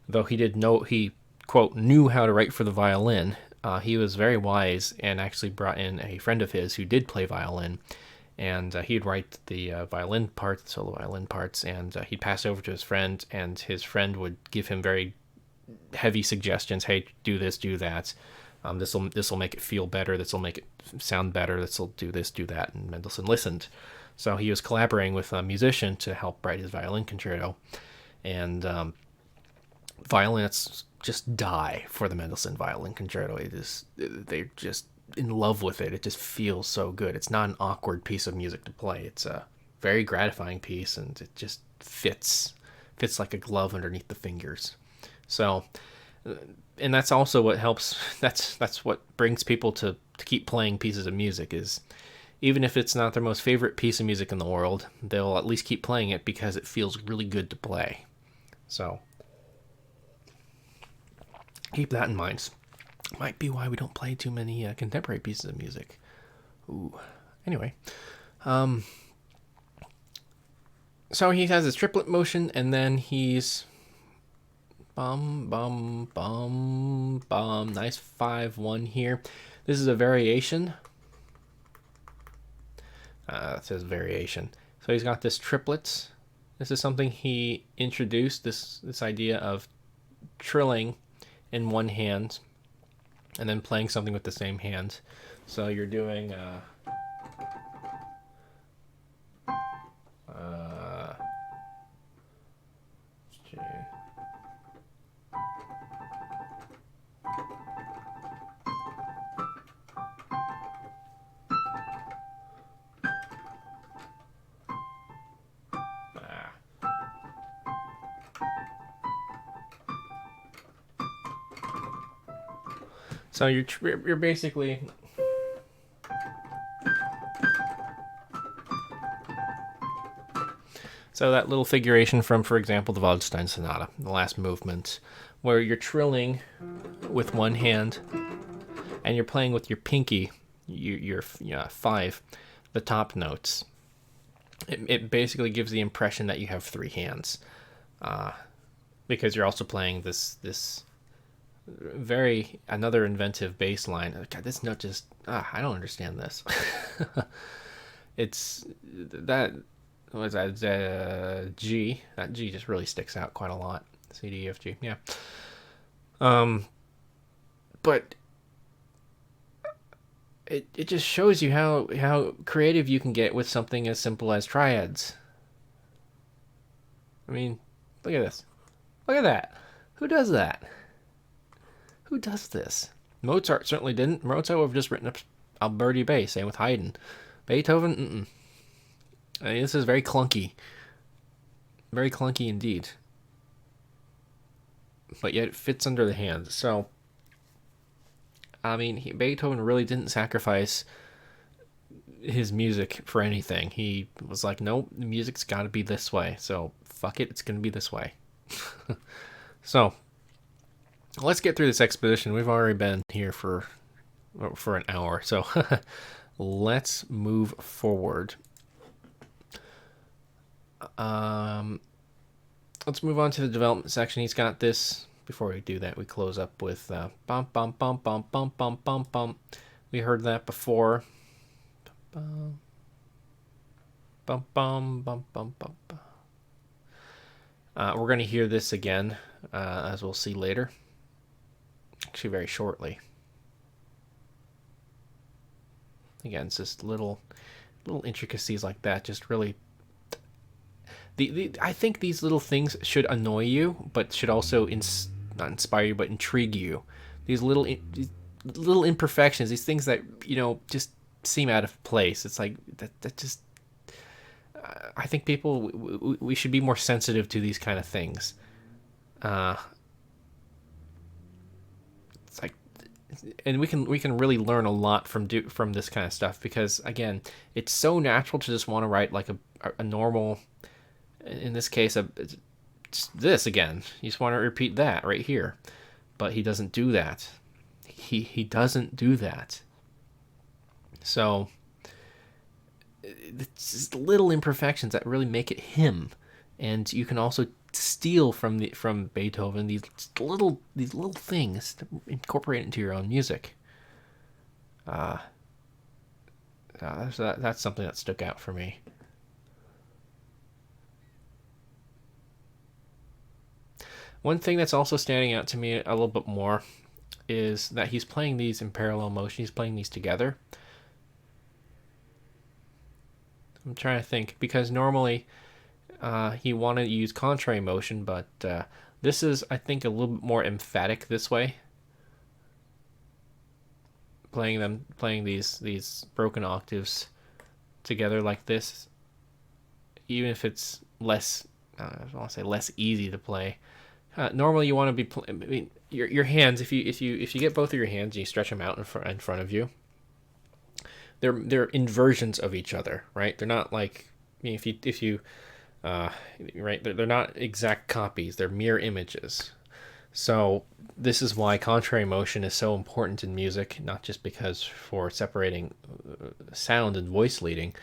though he quote knew how to write for the violin. He was very wise and actually brought in a friend of his who did play violin, and he'd write the solo violin parts, and he'd pass over to his friend, and his friend would give him very heavy suggestions. Hey, do this, do that. This will make it feel better. This will make it sound better. This will do this, do that. And Mendelssohn listened. So he was collaborating with a musician to help write his violin concerto. And violinists just die for the Mendelssohn violin concerto. They're just in love with it. It just feels so good. It's not an awkward piece of music to play. It's a very gratifying piece, and it just fits like a glove underneath the fingers. So, and that's also what helps. That's what brings people to keep playing pieces of music, is even if it's not their most favorite piece of music in the world, they'll at least keep playing it because it feels really good to play. So keep that in mind. Might be why we don't play too many contemporary pieces of music. Ooh. Anyway, so he has his triplet motion, and then he's bum bum bum bum. Nice 5-1 here. This is a variation. It says variation. So he's got this triplet. This is something he introduced. This idea of trilling in one hand and then playing something with the same hand. So you're doing So you're basically so that little figuration from, for example, the Waldstein Sonata, the last movement, where you're trilling with one hand and you're playing with your pinky, your five, the top notes. It basically gives the impression that you have three hands, because you're also playing this very another inventive bass line. God, this note just I don't understand this. It's that was that G. That G just really sticks out quite a lot. C, D, E, F, G. Yeah. But it just shows you how creative you can get with something as simple as triads. I mean, look at this. Look at that. Who does that? Who does this? Mozart certainly didn't. Mozart would have just written a Alberti bass, same with Haydn. Beethoven, I mean, this is very clunky. Very clunky indeed. But yet it fits under the hand. So, I mean, Beethoven really didn't sacrifice his music for anything. He was like, nope, the music's got to be this way. So, fuck it, it's going to be this way. So, let's get through this exposition. We've already been here for an hour. So, let's move forward. Let's move on to the development section. He's got this. Before we do that, we close up with bum bum bum bum bum bum bum bum. We heard that before. Bum bum bum bum bum bum. We're going to hear this again, as we'll see later. Actually, very shortly. Again, it's just little intricacies like that. Just really. I think these little things should annoy you, but should also not inspire you, but intrigue you. These little imperfections, these things that just seem out of place. It's like that just. I think people we should be more sensitive to these kind of things. It's like, and we can really learn a lot from this kind of stuff, because again, it's so natural to just want to write like a normal. In this case, this again. You just want to repeat that right here, but he doesn't do that. He doesn't do that. So it's just little imperfections that really make it him, and you can also steal from Beethoven these little things to incorporate into your own music. That's something that stuck out for me. One thing that's also standing out to me a little bit more is that he's playing these in parallel motion. He's playing these together. I'm trying to think, because normally he wanted to use contrary motion, but this is, I think, a little bit more emphatic this way. Playing these broken octaves together like this, even if it's less, I want to say less easy to play. Normally, you want to be. I mean, your hands. If you get both of your hands and you stretch them out in front of you, they're inversions of each other, right? They're not like, I mean, if you right, they're not exact copies. They're mirror images. So this is why contrary motion is so important in music, not just because for separating sound and voice leading,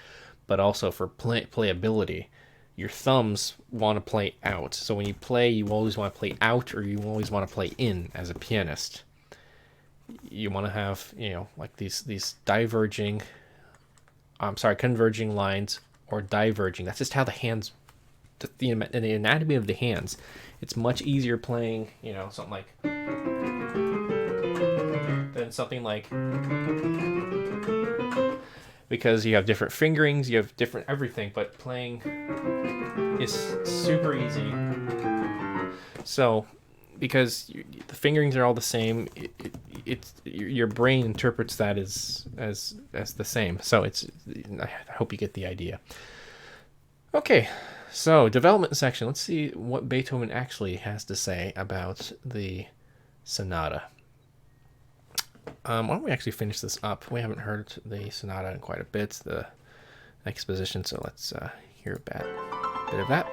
but also for playability. Your thumbs want to play out. So when you play, you always want to play out, or you always want to play in as a pianist. You want to have, like these diverging, converging lines, or diverging. That's just how the hands, the anatomy of the hands. It's much easier playing, something like, than something like, because you have different fingerings, you have different everything, but playing is super easy. So, because the fingerings are all the same, it's your brain interprets that as the same. So I hope you get the idea. Okay, so development section. Let's see what Beethoven actually has to say about the sonata. Why don't we actually finish this up? We haven't heard the sonata in quite a bit, the exposition, so let's hear a bit of that.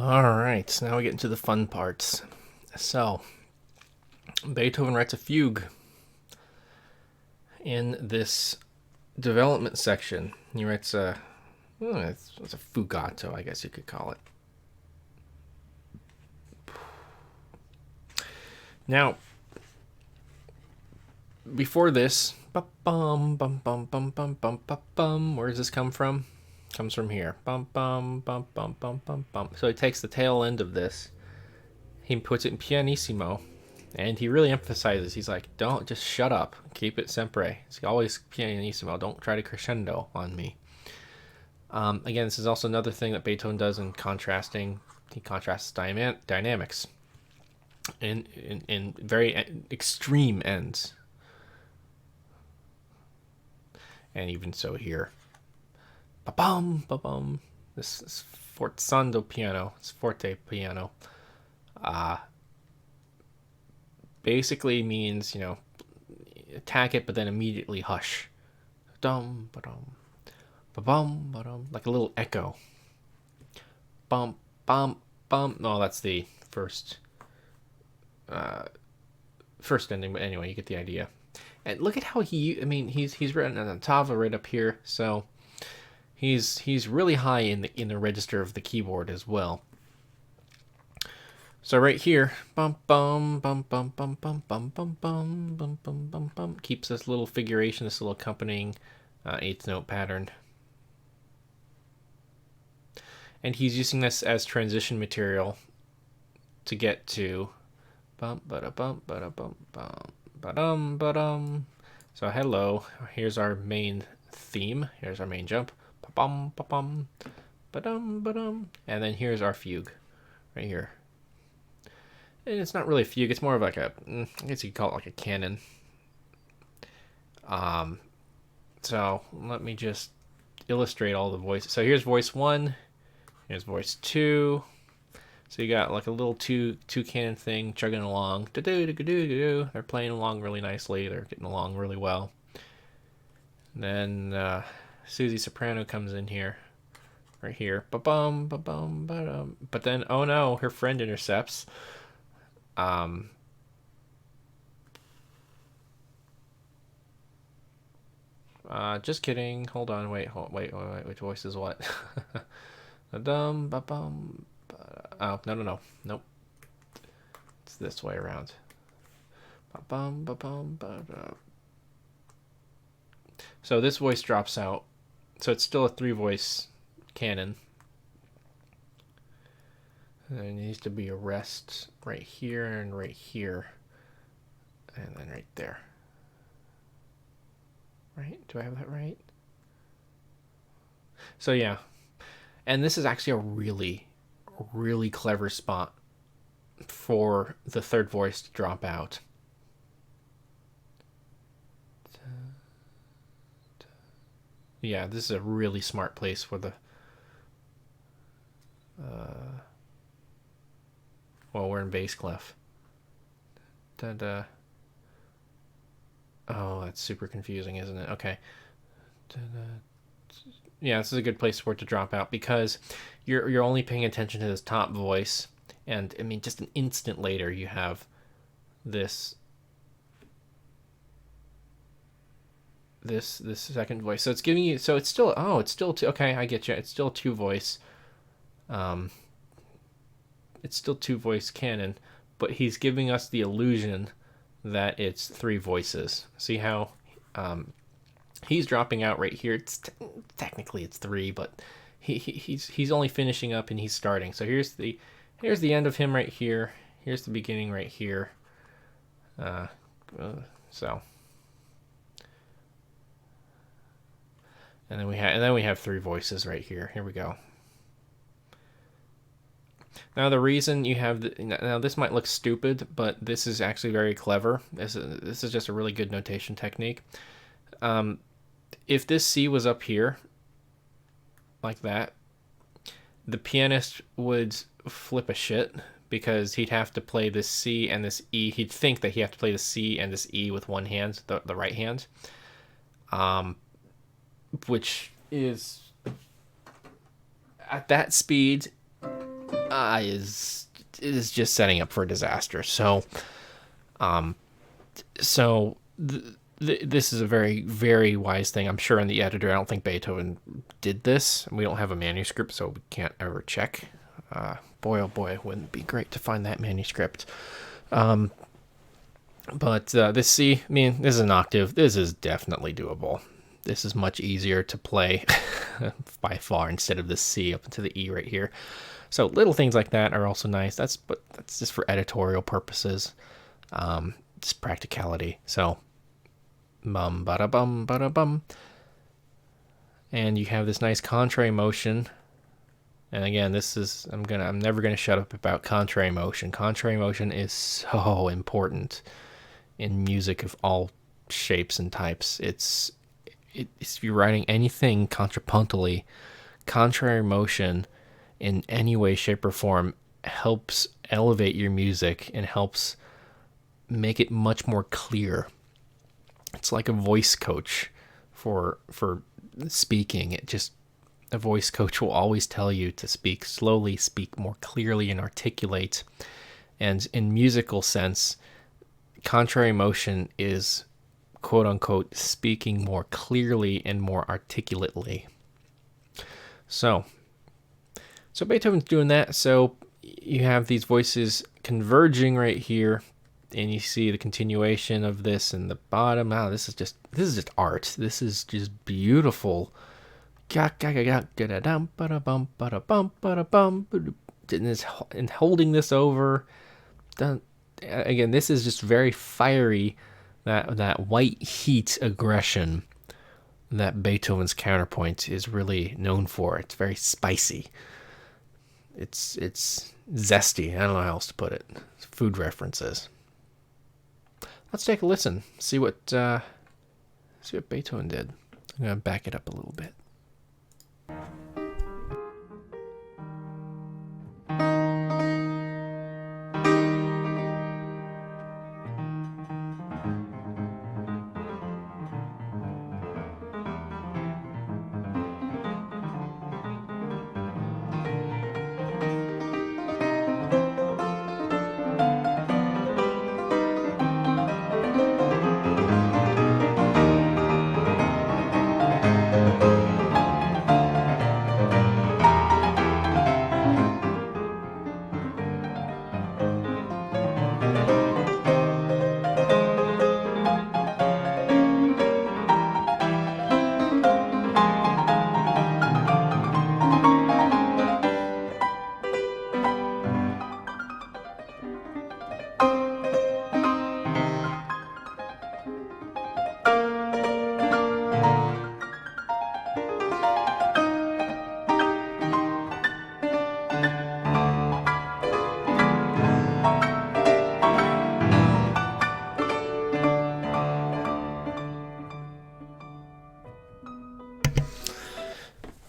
Alright, now we get into the fun parts. So, Beethoven writes a fugue in this development section. He writes it's a fugato, I guess you could call it. Now, before this, bum bum bum bum bum bum bum bum. Where does this come from? Comes from here. Bum bum bum bum bum bum bum. So he takes the tail end of this, he puts it in pianissimo, and he really emphasizes. He's like, "Don't just shut up. Keep it sempre. It's always pianissimo. Don't try to crescendo on me." Again, this is also another thing that Beethoven does in contrasting. He contrasts dynamics in very extreme ends. And even so here. Ba-bum, ba-bum. This is forzando piano. It's forte piano. Basically means, attack it, but then immediately hush. Dum, ba-dum, ba-bum, ba-dum. Like a little echo. Bum, bum, bum. No, that's the first ending, but anyway, you get the idea. And look at how he's written an ottava right up here, so he's really high in the register of the keyboard as well. So right here, bum bum bum bum bum bum bum bum bum bum bum bum bum, keeps this little figuration, this little accompanying eighth note pattern. And he's using this as transition material to get to bum ba bum ba bum bum ba-dum ba-dum. So hello, here's our main theme. Here's our main jump. Ba-bum ba-bum ba-dum ba-dum. And then here's our fugue right here. And it's not really a fugue, it's more of like I guess you could call it like a canon. So let me just illustrate all the voices. So here's voice 1, here's voice 2. So you got like a little two canon thing chugging along. They're playing along really nicely. They're getting along really well. And then Susie soprano comes in here, right here. Ba-bum, ba-bum, ba-dum. But then, oh no, her friend intercepts. Just kidding. Hold on. Wait. Which voice is what? Ba-dum, ba-bum. Oh, no. Nope. It's this way around. Ba-bum, ba-bum, ba-dum. So this voice drops out. So it's still a 3-voice canon. And there needs to be a rest right here and right here. And then right there. Right? Do I have that right? So yeah. And this is actually a really, really clever spot for the third voice to drop out. Yeah, this is a really smart place for the... well, we're in bass clef. Da-da. Oh, that's super confusing, isn't it? Okay. Da-da. Yeah, this is a good place for it to drop out because you're only paying attention to this top voice, and I mean, just an instant later, you have this second voice. So it's giving you, so it's still, oh, it's still two, okay, I get you. It's still two voice. It's still two voice canon, but he's giving us the illusion that it's three voices. See how he's dropping out right here. Technically it's three, but he's only finishing up and he's starting. So here's the end of him right here. Here's the beginning right here. So, and then we have three voices right here. Here we go. Now the reason you have now this might look stupid, but this is actually very clever. This is just a really good notation technique. If this C was up here, like that, the pianist would flip a shit because he'd have to play this C and this E. He'd think that he'd have to play the C and this E with one hand, the right hand, which is at that speed is just setting up for a disaster. So, this is a very, very wise thing. I'm sure in the editor, I don't think Beethoven did this. We don't have a manuscript, so we can't ever check. Boy, oh boy, wouldn't it be great to find that manuscript. But this C, I mean, this is an octave. This is definitely doable. This is much easier to play by far instead of the C up into the E right here. So little things like that are also nice. That's just for editorial purposes. Just practicality. So bum bada bum bada bum. And you have this nice contrary motion. And again, I'm never gonna shut up about contrary motion. Contrary motion is so important in music of all shapes and types. If you're writing anything contrapuntally, contrary motion in any way, shape, or form helps elevate your music and helps make it much more clear. It's like a voice coach for speaking. A voice coach will always tell you to speak slowly, speak more clearly, and articulate. And in musical sense, contrary motion is quote unquote speaking more clearly and more articulately. So Beethoven's doing that. So you have these voices converging right here, and you see the continuation of this in the bottom. Wow, this is just art. This is just beautiful. And holding this over. Again, this is just very fiery. That white heat aggression that Beethoven's counterpoint is really known for. It's very spicy. It's zesty. I don't know how else to put it. It's food references. Let's take a listen. See what Beethoven did. I'm gonna back it up a little bit.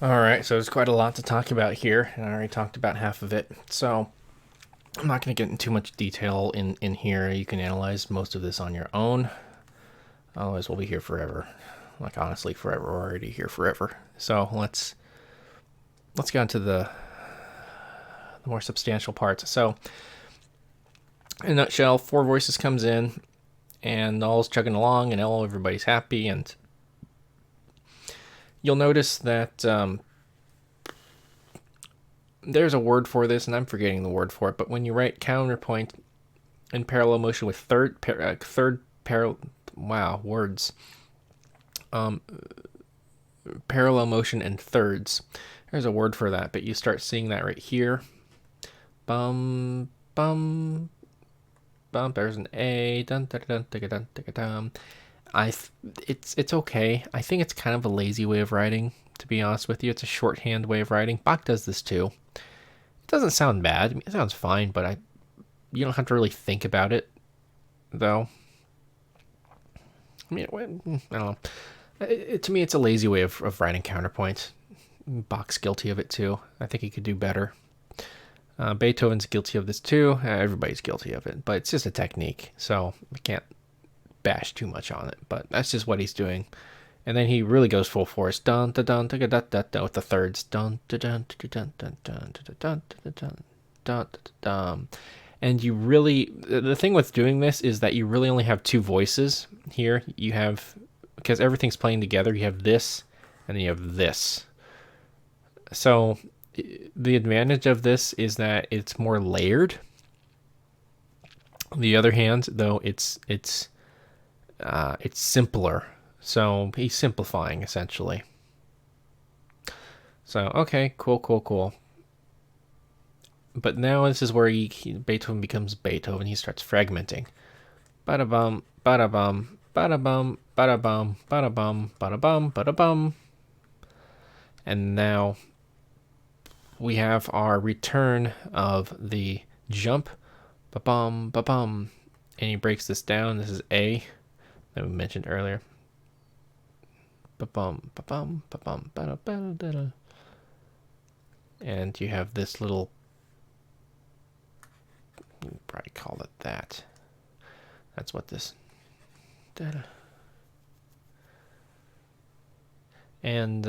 All right, so there's quite a lot to talk about here, and I already talked about half of it. So I'm not going to get into too much detail in here. You can analyze most of this on your own. Otherwise, we'll be here forever. Like, honestly, forever. We're already here forever. So let's get into the more substantial parts. So, in a nutshell, Four Voices comes in, and all's chugging along, and everybody's happy, and you'll notice that there's a word for this, and I'm forgetting the word for it, but when you write counterpoint in parallel motion with parallel motion and thirds, there's a word for that, but you start seeing that right here. Bum, bum, bum, there's an A, dun, dun, dun, dun, dun, dun, dun. It's okay. I think it's kind of a lazy way of writing, to be honest with you. It's a shorthand way of writing. Bach does this too. It doesn't sound bad. I mean, it sounds fine, but you don't have to really think about it, though. I mean, I don't know. To me, it's a lazy way of writing counterpoint. Bach's guilty of it too. I think he could do better. Beethoven's guilty of this too. Everybody's guilty of it, but it's just a technique, so I can't bash too much on it. But that's just what he's doing. And then he really goes full force, dun dun dun dun dun dun dun, with the thirds, dun dun dun dun dun dun dun dun dun dun. And you really, the thing with doing this is that you really only have two voices here. You have, because everything's playing together, you have this, and then you have this. So the advantage of this is that it's more layered. On the other hand, though, it's simpler. So he's simplifying, essentially. So, okay, cool. But now this is where Beethoven becomes Beethoven. He starts fragmenting. Bada-bum, bada-bum, bada-bum, bada-bum, bada-bum, bada-bum, bada-bum. And now we have our return of the jump. Ba-bum, ba-bum. And he breaks this down. This is A that we mentioned earlier. Ba-bum, ba-bum, ba-bum, ba-da-ba-da-da-da. And you have this little, you probably call it that. That's what this, da-da. And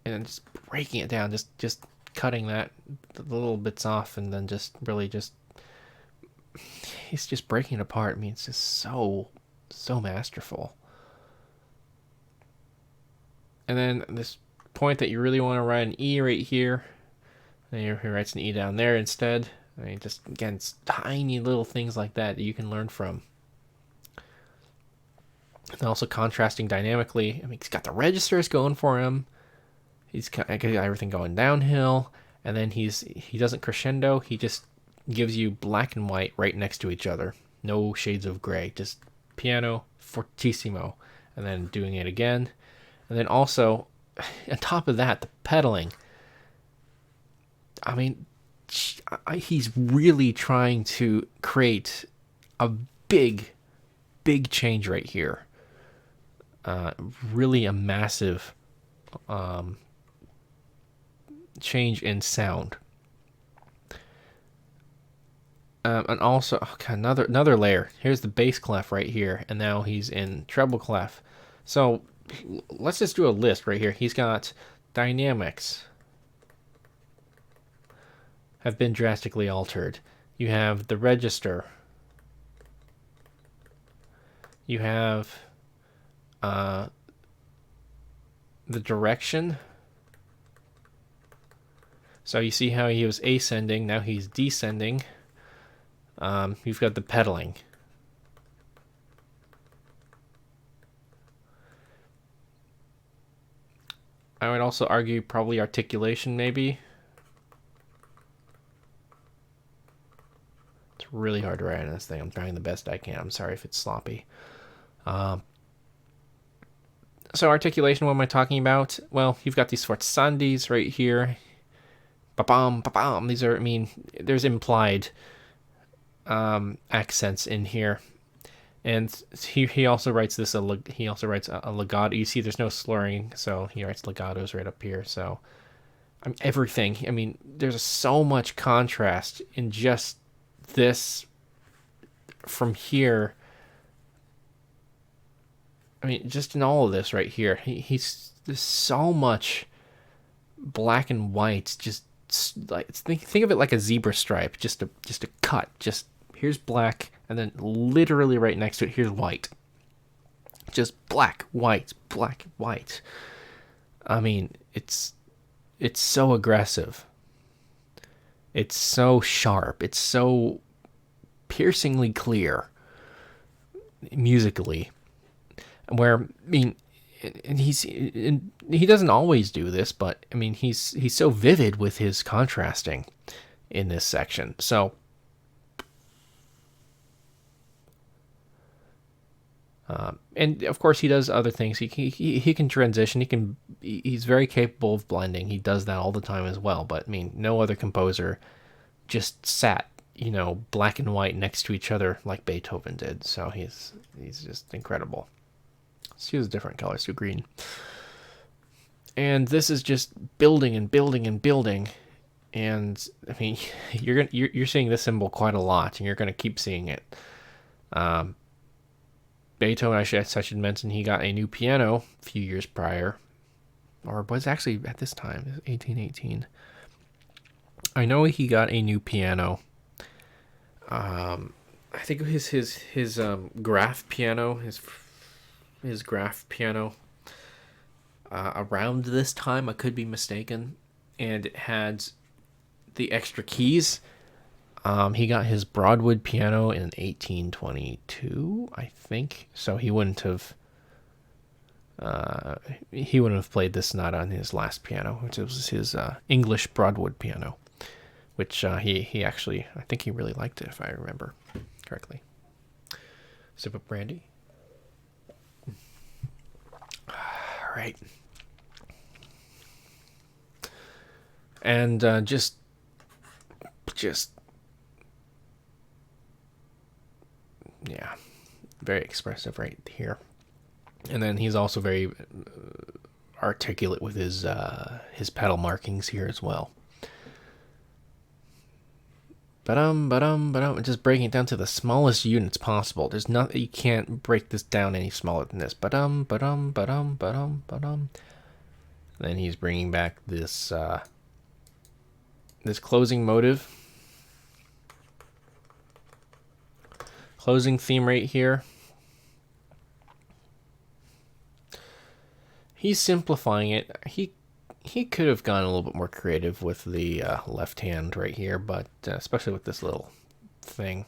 just breaking it down, just cutting that, the little bits off, and then just really he's just breaking it apart. I mean, it's just so masterful. And then this point that you really want to write an E right here, and he writes an E down there instead. I mean, just again, it's tiny little things like that you can learn from. And also contrasting dynamically. I mean, he's got the registers going for him. He's got everything going downhill, and then he doesn't crescendo. He just gives you black and white right next to each other. No shades of gray. Just piano fortissimo, and then doing it again. And then also, on top of that, the pedaling. I mean, he's really trying to create a big change right here. Really a massive change in sound. And also, another layer. Here's the bass clef right here, and now he's in treble clef. So let's just do a list right here. He's got dynamics have been drastically altered. You have the register. You have the direction. So you see how he was ascending, now he's descending. You've got the pedaling. I would also argue probably articulation, maybe. It's really hard to write on this thing. I'm trying the best I can. I'm sorry if it's sloppy. So articulation, what am I talking about? Well, you've got these sforzandi's right here. Ba-bam, ba-bam. These are, I mean, there's implied accents in here. And he also writes this he also writes a legato. You see, there's no slurring, so he writes legatos right up here. So everything. I mean, there's so much contrast in just this from here. I mean, just in all of this right here, there's so much black and white. Just like think of it like a zebra stripe, just a cut. Just here's black, and then literally right next to it, here's white. Just black, white, black, white. I mean, it's so aggressive. It's so sharp. It's so piercingly clear musically. Where I mean, and he doesn't always do this, but I mean he's so vivid with his contrasting in this section. So and of course he does other things. He can transition. He's very capable of blending. He does that all the time as well. But I mean, no other composer just sat, black and white next to each other like Beethoven did. So he's just incredible. Let's use different colors to green. And this is just building and building and building. And I mean, you're seeing this symbol quite a lot, and you're gonna keep seeing it. Beethoven, I should mention, he got a new piano a few years prior, or was actually at this time, 1818. I know he got a new piano. I think it was his Graf piano, his Graf piano. Around this time, I could be mistaken, and it had the extra keys. He got his Broadwood piano in 1822, I think. So he wouldn't have played this sonata on his last piano, which was his English Broadwood piano, which he actually, I think he really liked it, if I remember correctly. Sip of brandy. All right. And just yeah, very expressive right here. And then he's also very articulate with his pedal markings here as well. Just breaking it down to the smallest units possible. There's not, you can't break this down any smaller than this. Then he's bringing back this this closing motive. Closing theme right here. He's simplifying it. He could have gone a little bit more creative with the left hand right here, but especially with this little thing.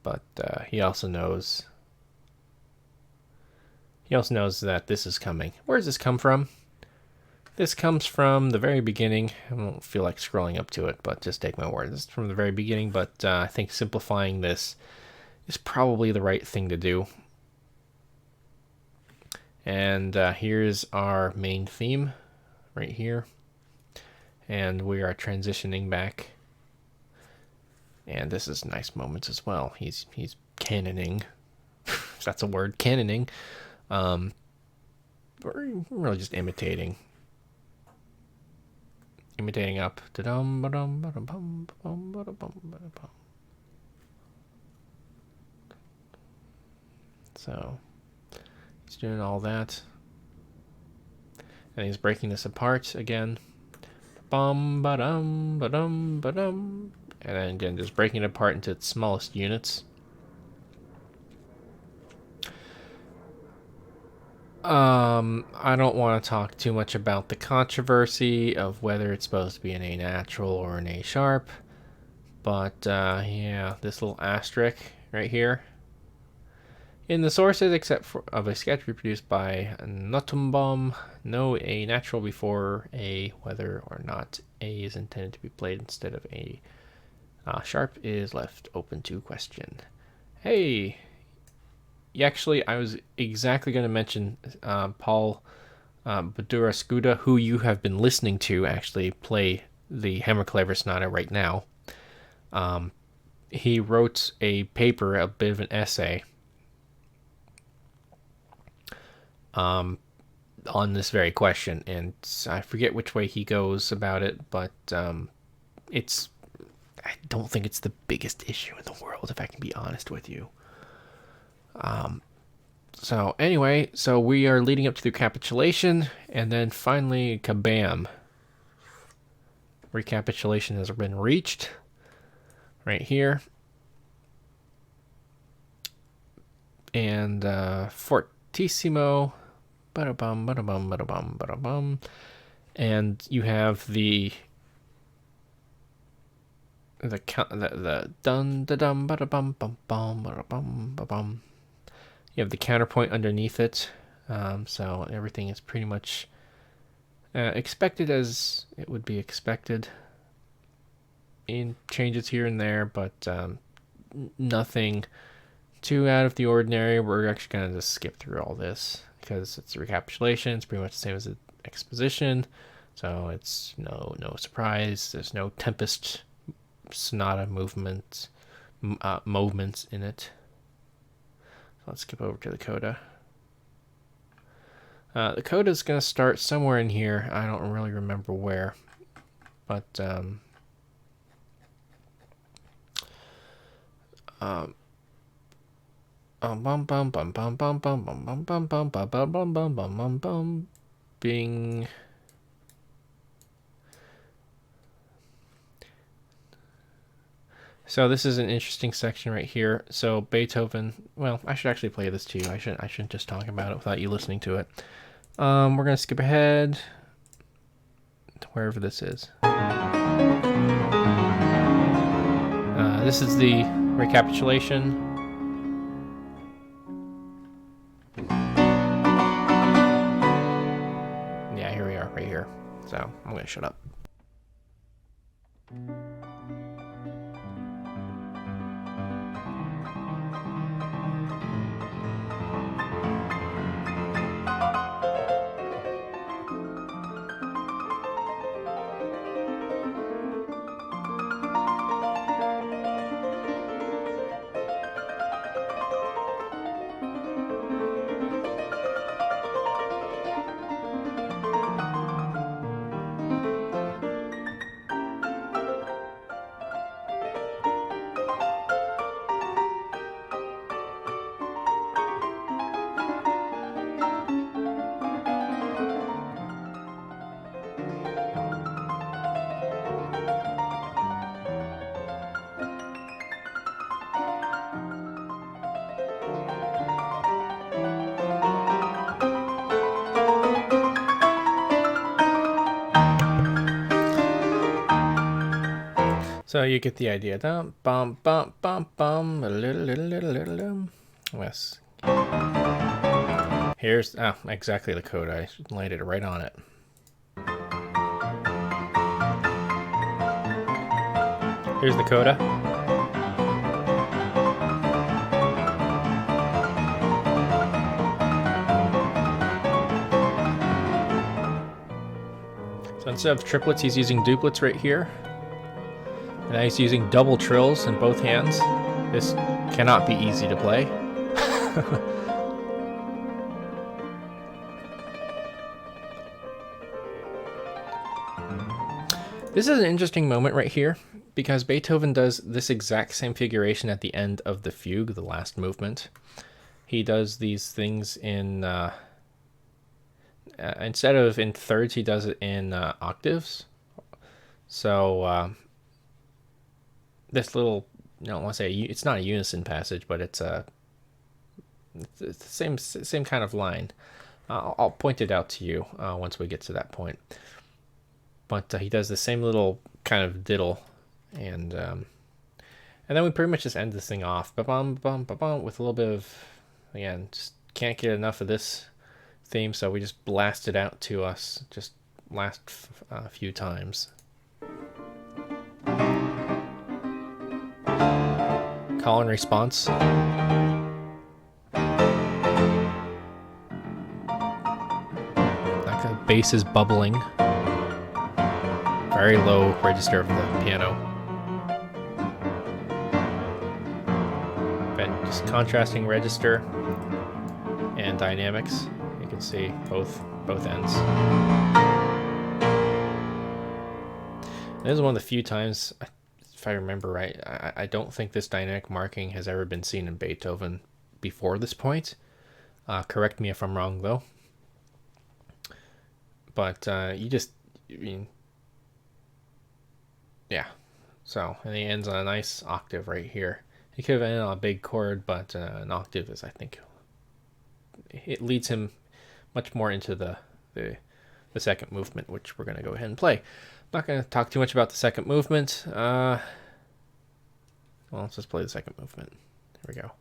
But he also knows that this is coming. Where does this come from? This comes from the very beginning. I don't feel like scrolling up to it, but just take my word. This is from the very beginning, but I think simplifying this is probably the right thing to do. And here's our main theme right here. And we are transitioning back. And this is nice moments as well. He's canoning, if that's a word, canoning. We're really just imitating up. So he's doing all that, and he's breaking this apart again. And then again, just breaking it apart into its smallest units. I don't want to talk too much about the controversy of whether it's supposed to be an A natural or an A sharp, but yeah, this little asterisk right here. In the sources, except for of a sketch reproduced by Notenbaum, no A natural before A, whether or not A is intended to be played instead of A sharp is left open to question. Hey! Actually, I was exactly going to mention Paul Badura-Scuda, who you have been listening to actually play the Hammerklavier Sonata right now. he wrote a paper, a bit of an essay, on this very question, and I forget which way he goes about it, but it's I don't think it's the biggest issue in the world, if I can be honest with you. So anyway, so we are leading up to the recapitulation, and then finally, kabam! Recapitulation has been reached. Right here. And fortissimo. Ba-da-bum, ba-da-bum, ba-da-bum, ba-da-bum. And you have the dun da dum ba da bum bum bum ba bum ba bum. You have the counterpoint underneath it, so everything is pretty much expected as it would be expected. In changes here and there, but nothing too out of the ordinary. We're actually gonna just skip through all this because it's a recapitulation. It's pretty much the same as the exposition, so it's no surprise. There's no Tempest Sonata movements in it. So let's skip over to the coda. The coda is going to start somewhere in here. I don't really remember where, but bum bum bum bum bum bum bum bum bum bum bum bum bum bum bum bum bum bing. So this is an interesting section right here. So Beethoven, well, I should actually play this to you. I shouldn't just talk about it without you listening to it. We're gonna skip ahead to wherever this is. This is the recapitulation. Yeah, here we are, right here. So I'm gonna shut up. So you get the idea. Dum bum bum bum bum. A little. Yes. Here's exactly the coda. I laid it right on it. Here's the coda. So instead of triplets, he's using duplets right here. And now he's using double trills in both hands. This cannot be easy to play. This is an interesting moment right here, because Beethoven does this exact same figuration at the end of the Fugue, the last movement. He does these things in... instead of in thirds, he does it in octaves. So... this little, I don't want to say it's not a unison passage, but it's the same kind of line. I'll point it out to you once we get to that point. But he does the same little kind of diddle, and then we pretty much just end this thing off, ba-bum, ba-bum, ba-bum, with a little bit of, again, just can't get enough of this theme, so we just blast it out to us just last few times. Call and response. Like the bass is bubbling. Very low register of the piano. just contrasting register and dynamics. You can see both ends. This is one of the few times, if I remember right, I don't think this dynamic marking has ever been seen in Beethoven before this point. Correct me if I'm wrong, though. But yeah. So, and he ends on a nice octave right here. He could have ended on a big chord, but an octave is, I think, it leads him much more into the second movement, which we're going to go ahead and play. I'm not going to talk too much about the second movement. Well, let's just play the second movement. Here we go.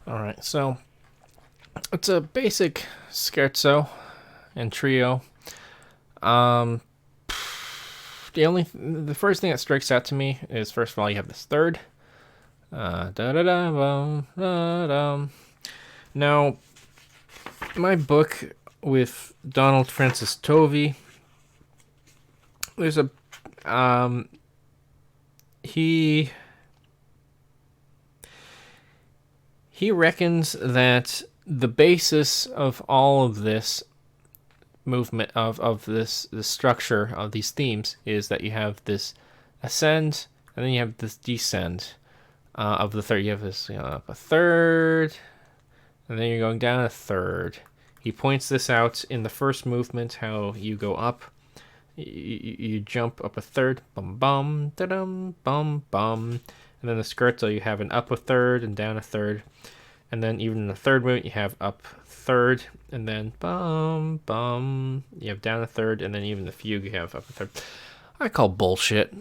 Alright, so it's a basic scherzo and trio. The first thing that strikes out to me is, first of all, you have this third. Now, my book with Donald Francis Tovey, there's a he reckons that the basis of all of this movement of this structure of these themes is that you have this ascend and then you have this descend of the third. You have this up a third, and then you're going down a third. He points this out in the first movement, how you go up. You jump up a third, bum bum, da-dum, bum bum. And then the scherzo, you have an up a third and down a third. And then even in the third movement, you have up third and then bum bum. You have down a third, and then even the fugue, you have up a third. I call bullshit.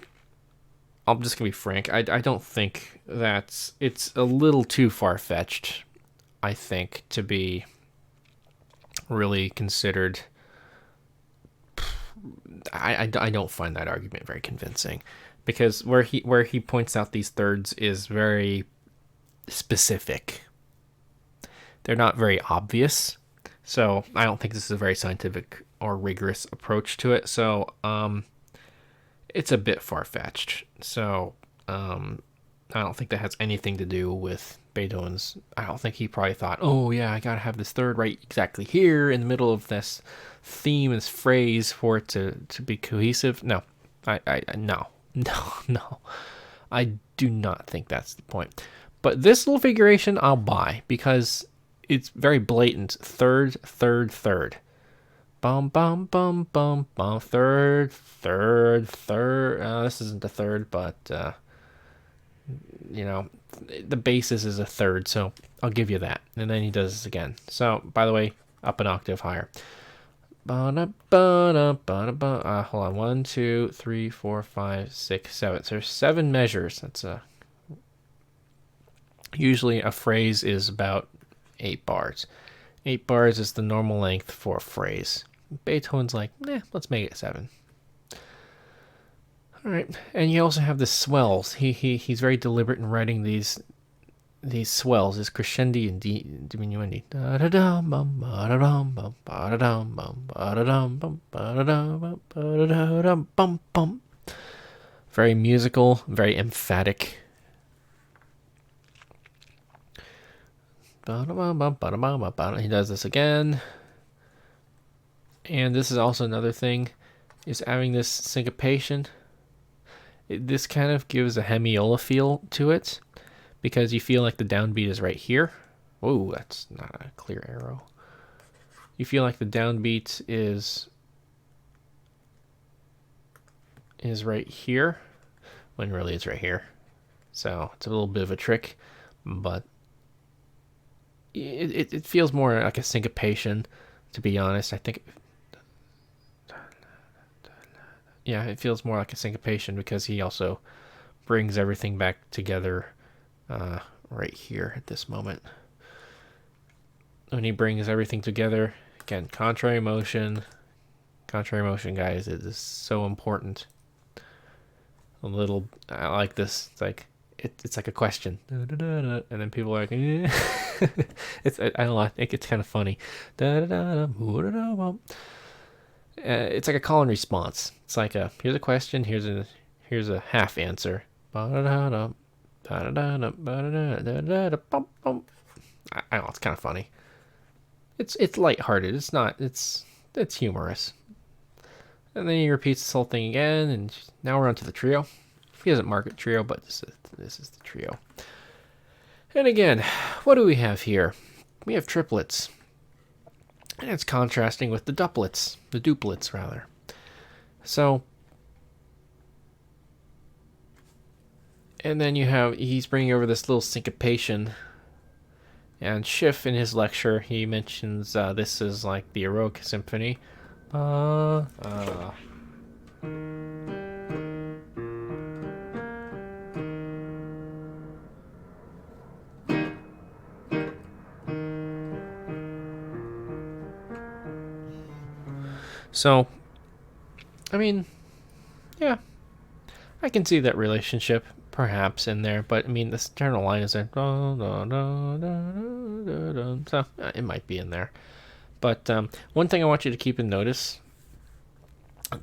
I'm just gonna be frank. I don't think it's a little too far-fetched, I think, to be really considered. I don't find that argument very convincing, because where he points out these thirds is very specific. They're not very obvious, so I don't think this is a very scientific or rigorous approach to it. So it's a bit far-fetched. So I don't think that has anything to do with Beethoven's. I don't think he probably thought, oh yeah, I gotta have this third right exactly here in the middle of this theme, this phrase for it to be cohesive. No, no, no. I do not think that's the point. But this little figuration I'll buy because it's very blatant. Third, third, third. Bum, bum, bum, bum, bum. Third, third, third. This isn't the third, but, the basis is a third, so I'll give you that. And then he does this again. So, by the way, up an octave higher. Hold on. 1, 2, 3, 4, 5, 6, 7. So there's 7 measures. That's usually a phrase is about 8 bars. 8 bars is the normal length for a phrase. Beethoven's like, let's make it 7. All right, and you also have the swells. He's very deliberate in writing these swells, his crescendi and diminuendi. Very musical, very emphatic. He does this again. And this is also another thing, is having this syncopation. This kind of gives a hemiola feel to it, because you feel like the downbeat is right here. Whoa, that's not a clear arrow. You feel like the downbeat is right here, when really it's right here. So it's a little bit of a trick, but it feels more like a syncopation, to be honest. I think, yeah, it feels more like a syncopation because he also brings everything back together right here at this moment. When he brings everything together, again, contrary motion, guys, it is so important. I like this. It's like a question, and then people are like, I don't know. I think it's kind of funny. It's like a call and response. It's like here's a question, here's a half answer. I don't know, it's kind of funny. It's lighthearted. It's humorous. And then he repeats this whole thing again, and now we're on to the trio. He doesn't mark it trio, but this is the trio. And again, what do we have here? We have triplets. And it's contrasting with the duplets rather. So, and then he's bringing over this little syncopation. And Schiff, in his lecture, he mentions this is like the Eroic Symphony. So, I mean, yeah, I can see that relationship perhaps in there, but I mean, this general line is there, so it might be in there. But one thing I want you to keep in notice,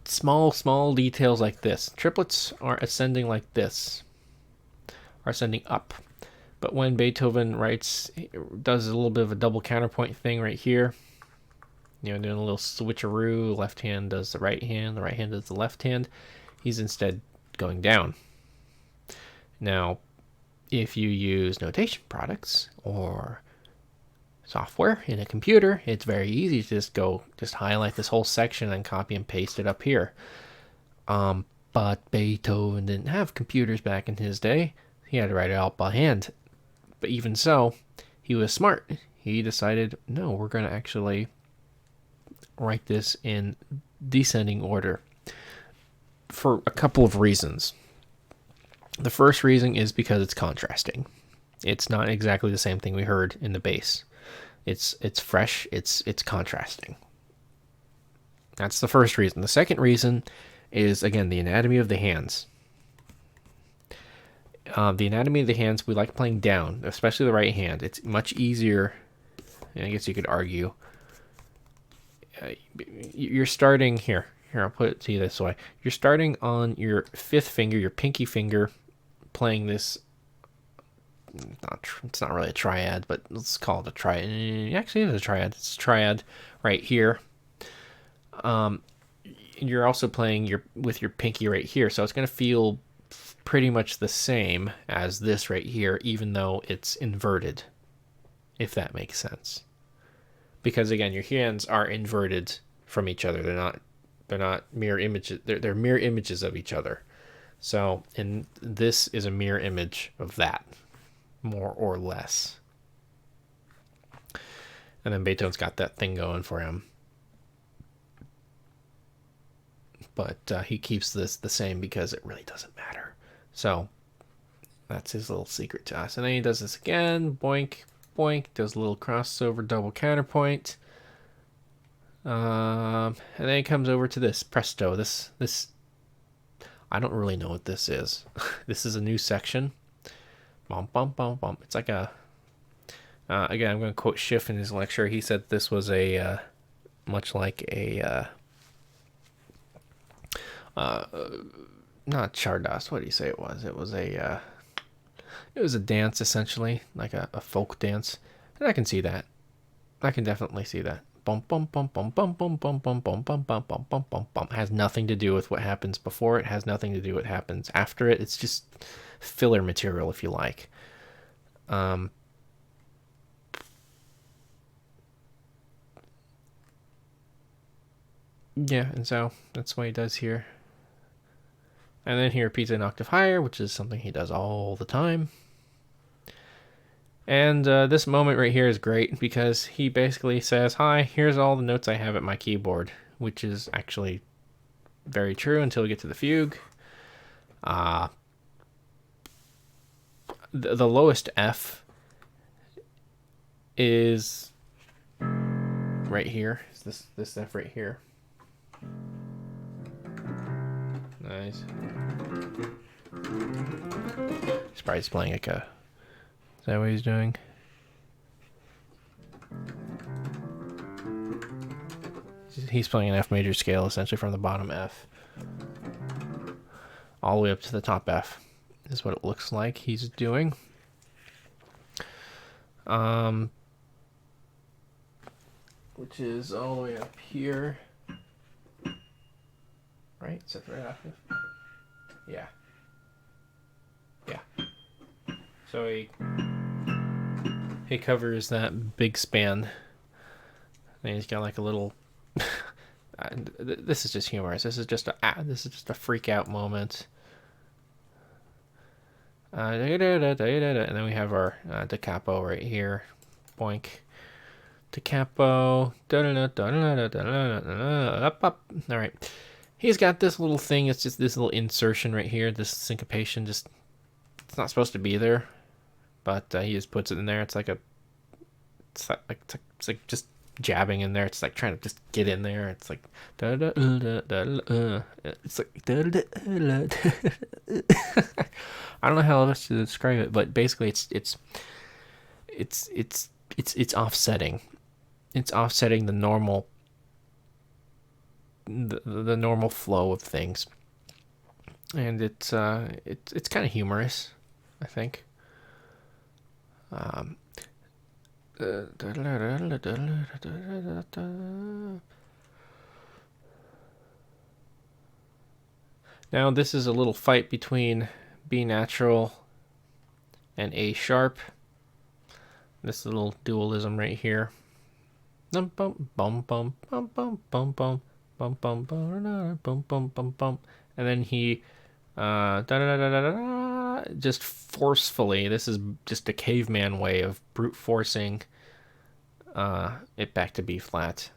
small details like this. Triplets are ascending like this, are ascending up. But when Beethoven does a little bit of a double counterpoint thing right here, doing a little switcheroo, left hand does the right hand does the left hand, he's instead going down. Now, if you use notation products or software in a computer, it's very easy to just highlight this whole section and copy and paste it up here. But Beethoven didn't have computers back in his day. He had to write it out by hand. But even so, he was smart. He decided, no, we're going to actually write this in descending order for a couple of reasons. The first reason is because it's contrasting. It's not exactly the same thing we heard in the bass. It's fresh, it's contrasting. That's the first reason. The second reason is, again, the anatomy of the hands. The anatomy of the hands, we like playing down, especially the right hand. It's much easier, I guess you could argue. You're starting here, I'll put it to you this way. You're starting on your fifth finger, your pinky finger, playing this it's not really a triad, but let's call it a triad. Actually, it is a triad. It's a triad right here. You're also playing with your pinky right here, so it's going to feel pretty much the same as this right here, even though it's inverted, if that makes sense. Because again, your hands are inverted from each other. They're not mirror images. They're mirror images of each other. So, and this is a mirror image of that, more or less. And then Beethoven's got that thing going for him. But he keeps this the same because it really doesn't matter. So that's his little secret to us. And then he does this again. Boink, boink. Does a little crossover double counterpoint. And then he comes over to this. Presto. This I don't really know what this is. This is a new section. Bum, bum, bum, bum. It's like a... again, I'm going to quote Schiff in his lecture. He said this was a... much like a... not Chardas. What did he say it was? It was a... it was a dance, essentially. Like a folk dance. And I can see that. I can definitely see that. Bum, bum, bum, bum, bum, bum, bum, bum, bum, bum, bum, bum, bum, bum, bum. Has nothing to do with what happens before it. Has nothing to do with what happens after it. It's just filler material, if you like. Yeah, and so that's what he does here. And then he repeats an octave higher, which is something he does all the time. And this moment right here is great because he basically says, hi, here's all the notes I have at my keyboard, which is actually very true until we get to the fugue. The lowest F is right here. Is this F right here. Nice. He's probably just playing like a... Is that what he's doing? He's playing an F major scale, essentially from the bottom F all the way up to the top F. Is what it looks like he's doing. Which is all the way up here. Right? Is that the right octave? Yeah. Yeah. So he covers that big span. And he's got like a little... this is just humorous. This is just a freak out moment. And then we have our da capo right here. Boink. Da capo. All right. He's got this little thing. It's just this little insertion right here. This syncopation. Just, it's not supposed to be there, but he just puts it in there. It's like just jabbing in there. It's like trying to just get in there. It's like it's like I don't know how else to describe it, but basically it's offsetting. It's offsetting the normal the normal flow of things, and it's kind of humorous, I think. Now this is a little fight between B natural and A sharp. This little dualism right here. Bum bum bum bum bum bum bum bum bum bum bum bum bum bum, and then he just forcefully. This is just a caveman way of brute forcing it back to B flat.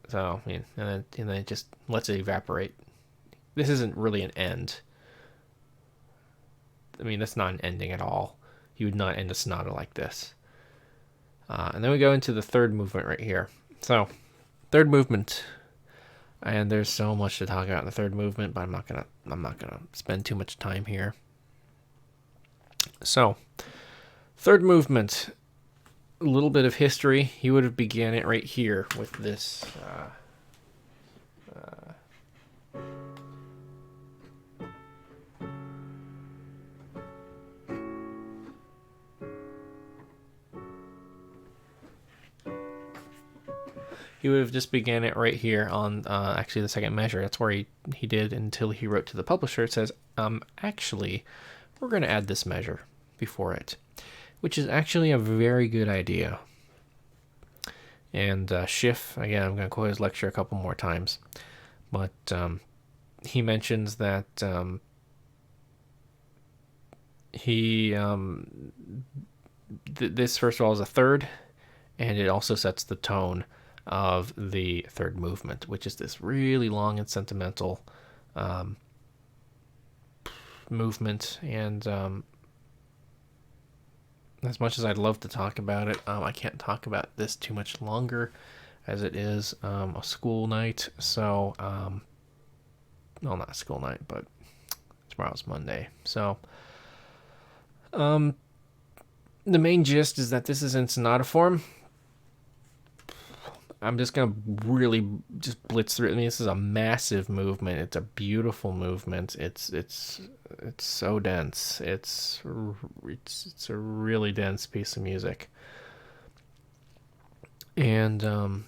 So and then it just lets it evaporate. This isn't really an end. I mean, that's not an ending at all. You would not end a sonata like this. And then we go into the third movement right here. So, third movement, and there's so much to talk about in the third movement, but I'm not gonna spend too much time here. So, third movement, a little bit of history. He would have began it right here with this. he would have just began it right here on actually the second measure. That's where he did until he wrote to the publisher. It says, actually, we're going to add this measure before it, which is actually a very good idea. And Schiff, again, I'm going to quote his lecture a couple more times, but he mentions that this, first of all, is a third, and it also sets the tone of the third movement, which is this really long and sentimental movement. And as much as I'd love to talk about it, I can't talk about this too much longer, as it is a school night. So, well, not a school night, but tomorrow's Monday. So, the main gist is that this is in sonata form. I'm just going to really just blitz through it. I mean, this is a massive movement. It's a beautiful movement. It's so dense. It's a really dense piece of music. And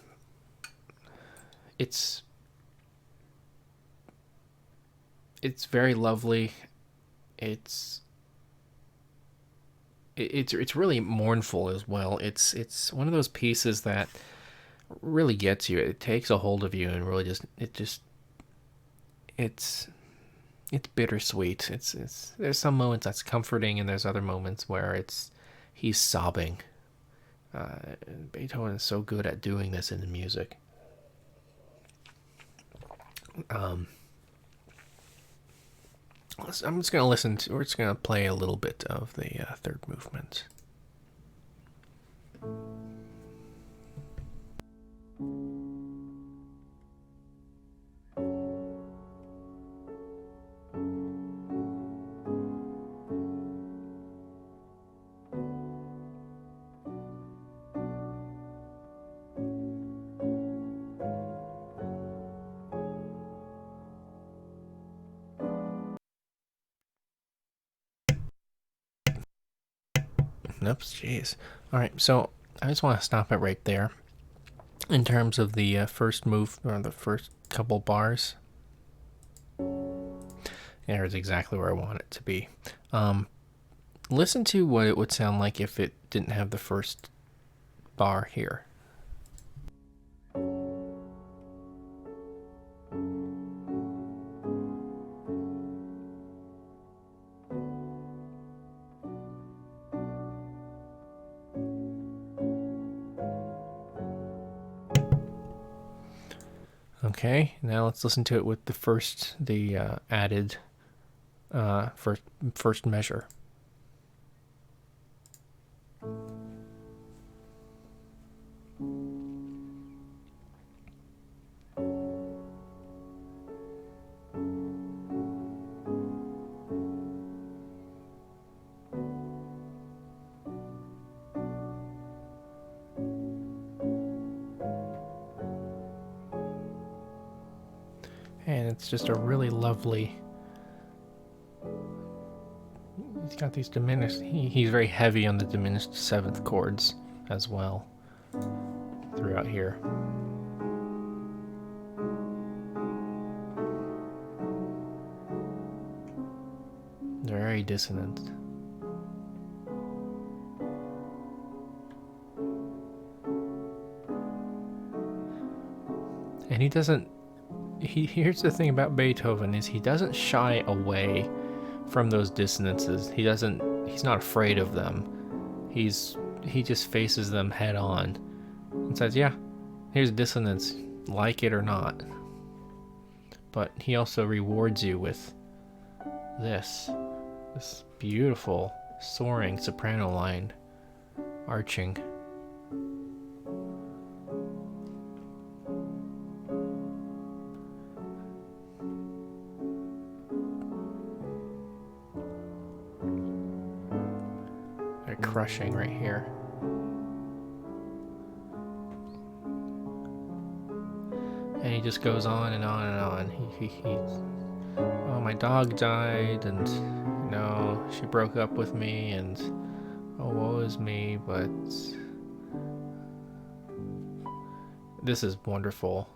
it's very lovely. It's really mournful as well. It's one of those pieces that really gets you. It takes a hold of you and really it's bittersweet. There's some moments that's comforting, and there's other moments where he's sobbing. Beethoven is so good at doing this in the music. I'm just gonna we're just gonna play a little bit of the third movement. Oops, jeez. All right, so I just want to stop it right there. In terms of the first move, or the first couple bars, there's exactly where I want it to be. Listen to what it would sound like if it didn't have the first bar here. Okay, now let's listen to it with the added first measure. And it's just a really lovely. He's got these diminished. He's very heavy on the diminished seventh chords as well throughout here. They're very dissonant. And he doesn't. Here's the thing about Beethoven is he doesn't shy away from those dissonances. He's not afraid of them. He just faces them head on and says, yeah, here's dissonance, like it or not. But he also rewards you with this beautiful soaring soprano line arching. Crushing right here. And he just goes on and on and on. Oh, my dog died, and she broke up with me, and oh, woe is me. But this is wonderful.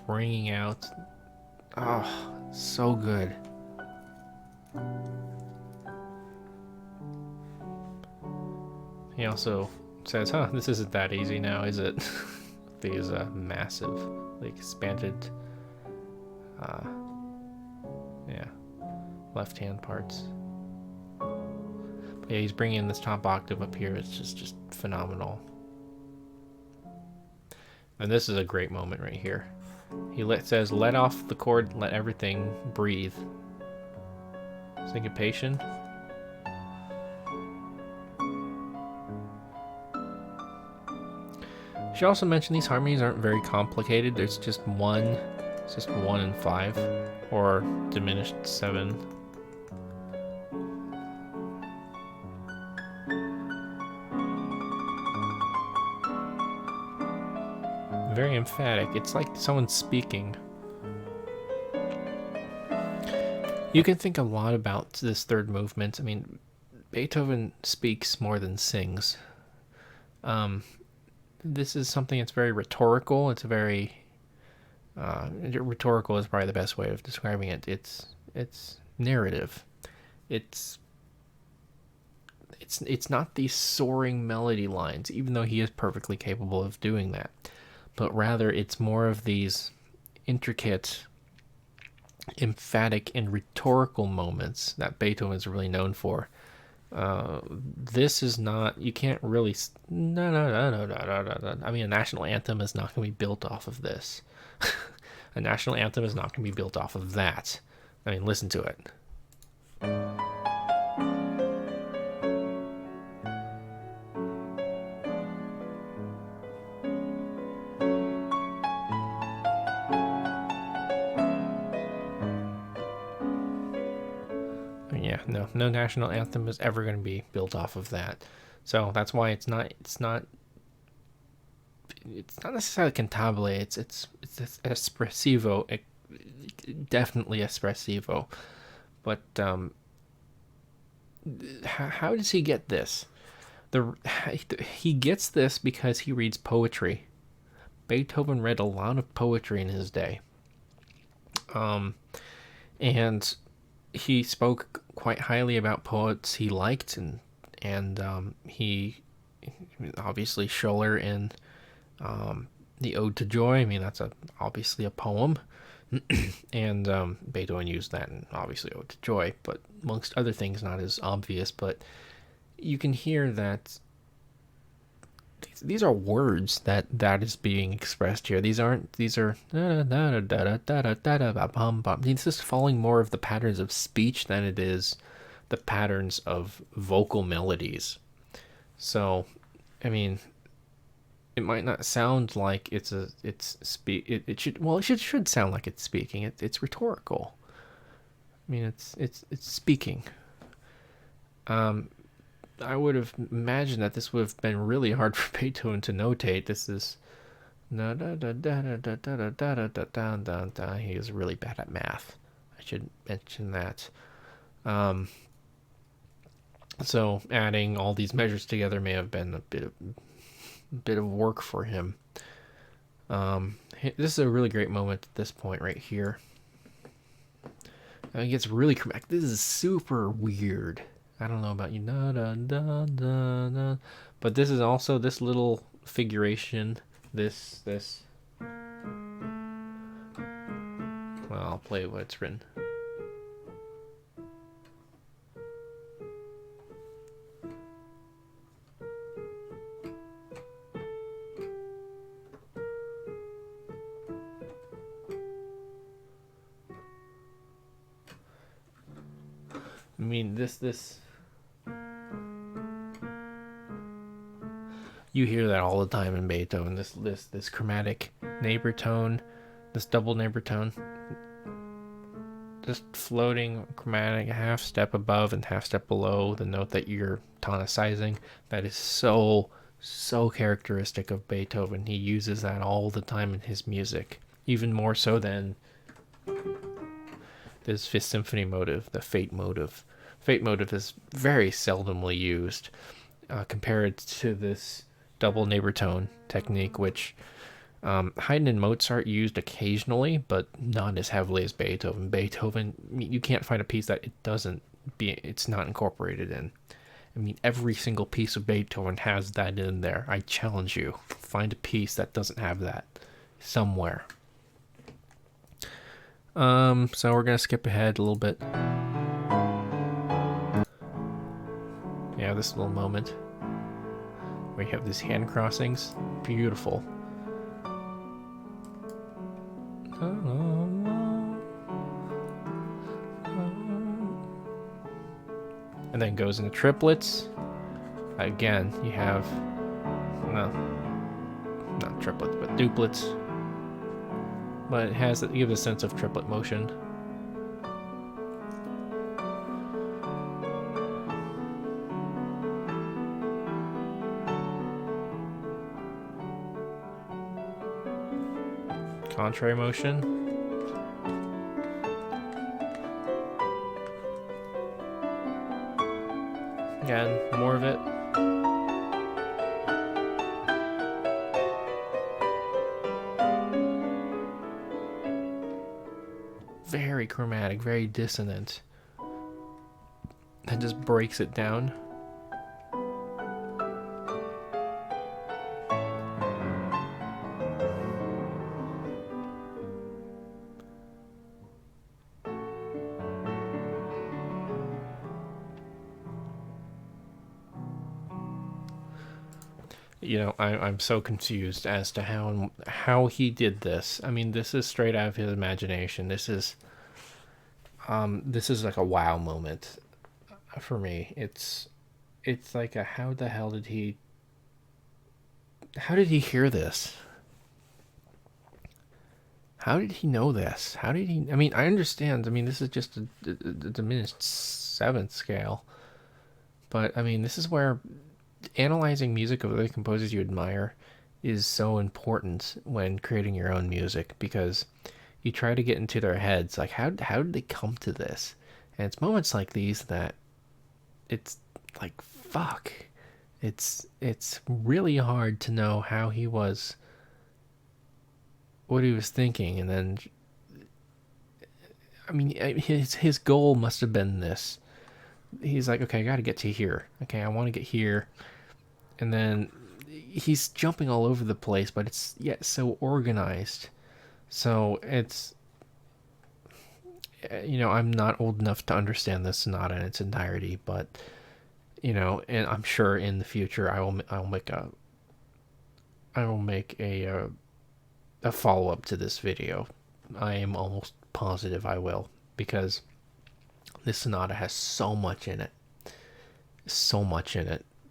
Bringing out, oh, so good. He also says, huh, this isn't that easy now, is it? These massive, like, expanded, yeah, left-hand parts. But yeah, he's bringing this top octave up here. It's just phenomenal. And this is a great moment right here. He says, let off the chord, let everything breathe. Syncopation. I should also mention these harmonies aren't very complicated. There's just one. It's just 1 and 5, or diminished 7. Very emphatic. It's like someone's speaking. You can think a lot about this third movement. I mean, Beethoven speaks more than sings. This is something that's very rhetorical. It's very rhetorical is probably the best way of describing it. It's narrative. It's not these soaring melody lines, even though he is perfectly capable of doing that. But rather, it's more of these intricate, emphatic, and rhetorical moments that Beethoven is really known for. This is not, you can't really, no. I mean, a national anthem is not going to be built off of this. A national anthem is not going to be built off of that. I mean, listen to it. Yeah, no national anthem is ever going to be built off of that. So that's why it's not necessarily cantabile. It's espressivo, definitely espressivo. But how does he get this? He gets this because he reads poetry. Beethoven read a lot of poetry in his day, and he spoke quite highly about poets he liked, and he obviously Schiller in the Ode to Joy. I mean, that's obviously a poem, and Beethoven used that in obviously Ode to Joy, but amongst other things, not as obvious. But you can hear that these are words that is being expressed here. These are this is following more of the patterns of speech than it is the patterns of vocal melodies. So, I mean, it might not sound like it should sound like it's speaking. It's rhetorical. I mean, it's speaking. I would have imagined that this would have been really hard for Beethoven to notate. This is he is really bad at math. I should mention that. So adding all these measures together may have been a bit of work for him. This is a really great moment at this point right here. It gets really chromatic. This is super weird. I don't know about you, but this is also this little figuration. This. Well, I'll play what it's written. I mean, this. You hear that all the time in Beethoven. This chromatic neighbor tone, this double neighbor tone, just floating chromatic, a half step above and half step below the note that you're tonicizing. That is so characteristic of Beethoven. He uses that all the time in his music, even more so than this Fifth Symphony motive, the Fate motive. Fate motive is very seldomly used compared to this double neighbor tone technique, which Haydn and Mozart used occasionally, but not as heavily as Beethoven. Beethoven, you can't find a piece that it's not incorporated in. I mean, every single piece of Beethoven has that in there. I challenge you, find a piece that doesn't have that somewhere. So we're gonna skip ahead a little bit. Yeah, this little moment where you have these hand crossings, beautiful. And then goes into triplets. Again, you have, no, not triplets, but duplets. But it gives a sense of triplet motion. Contrary motion. Again, more of it. Very chromatic, very dissonant. That just breaks it down. You know, I'm so confused as to how he did this. I mean, this is straight out of his imagination. This is like a wow moment for me. It's like a how the hell did he hear this? How did he know this? How did he? I mean, I understand. I mean, this is just a diminished seventh scale, but I mean, this is where analyzing music of other composers you admire is so important when creating your own music, because you try to get into their heads, like how did they come to this? And it's moments like these that it's like, fuck, it's really hard to know what he was thinking. And then, I mean, his goal must have been this. He's like, okay, I got to get to here. Okay, I want to get here. And then he's jumping all over the place, but it's yet so organized. So it's, you know, I'm not old enough to understand this sonata in its entirety, but, you know, and I'm sure in the future I will make a follow up to this video. I am almost positive I will, because this sonata has so much in it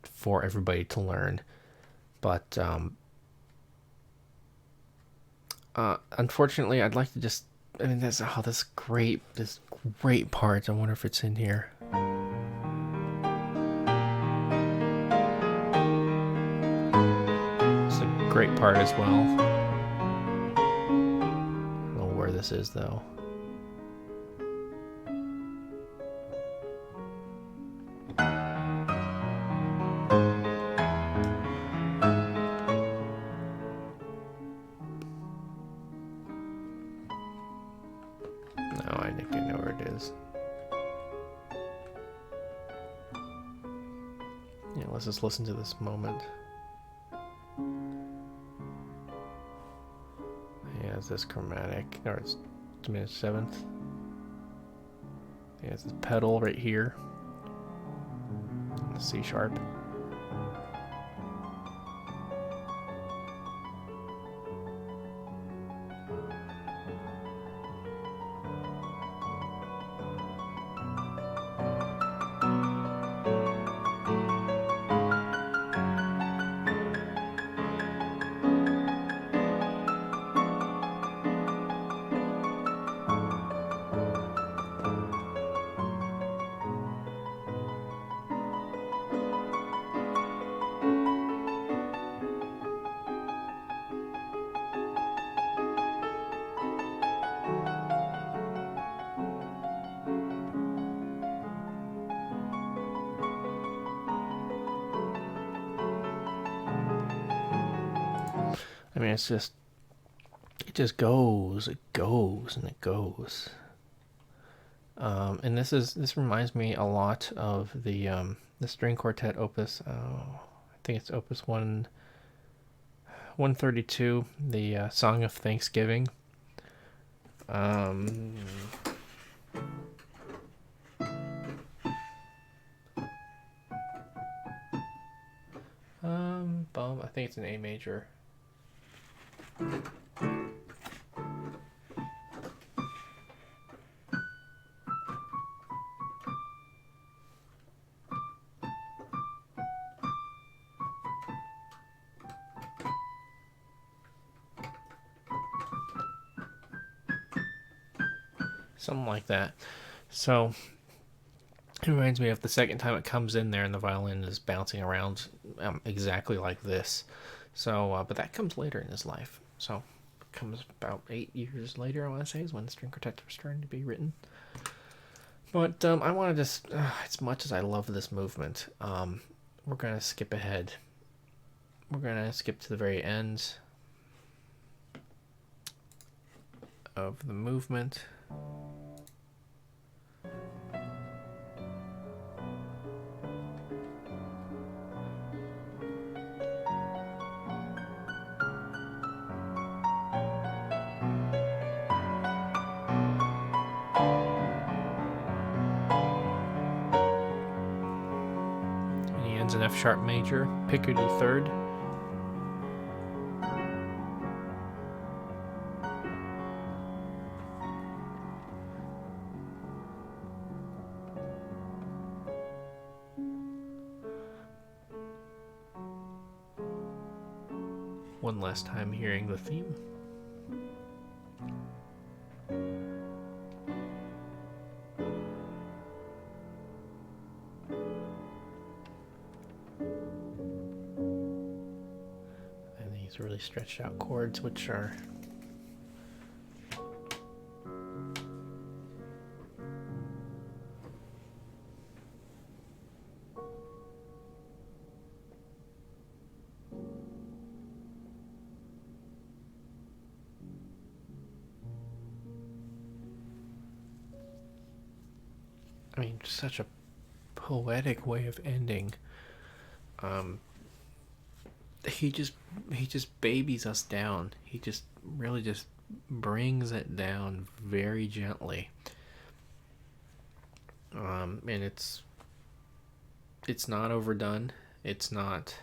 for everybody to learn. But unfortunately, I'd like to just, I mean, this great part. I wonder if it's in here. It's a great part as well. I don't know where this is though. Yeah, let's just listen to this moment. Yeah, it's this chromatic, or it's diminished seventh. Yeah, it's this pedal right here. The C sharp. mean, it's just, it just goes, it goes, and it goes. And this reminds me a lot of the string quartet opus. I think it's opus 132, the Song of Thanksgiving. I think it's an A major. Something like that. So it reminds me of the second time it comes in there and the violin is bouncing around exactly like this. So, but that comes later in his life. So it comes about 8 years later, I want to say, is when the string quartet was starting to be written. But I want to just, as much as I love this movement, we're going to skip ahead. We're going to skip to the very end of the movement. And he ends in F sharp major, Picardy third. One last time hearing the theme. And these really stretched out chords, which are such a poetic way of ending. He just babies us down. He just really just brings it down very gently. And it's not overdone. It's not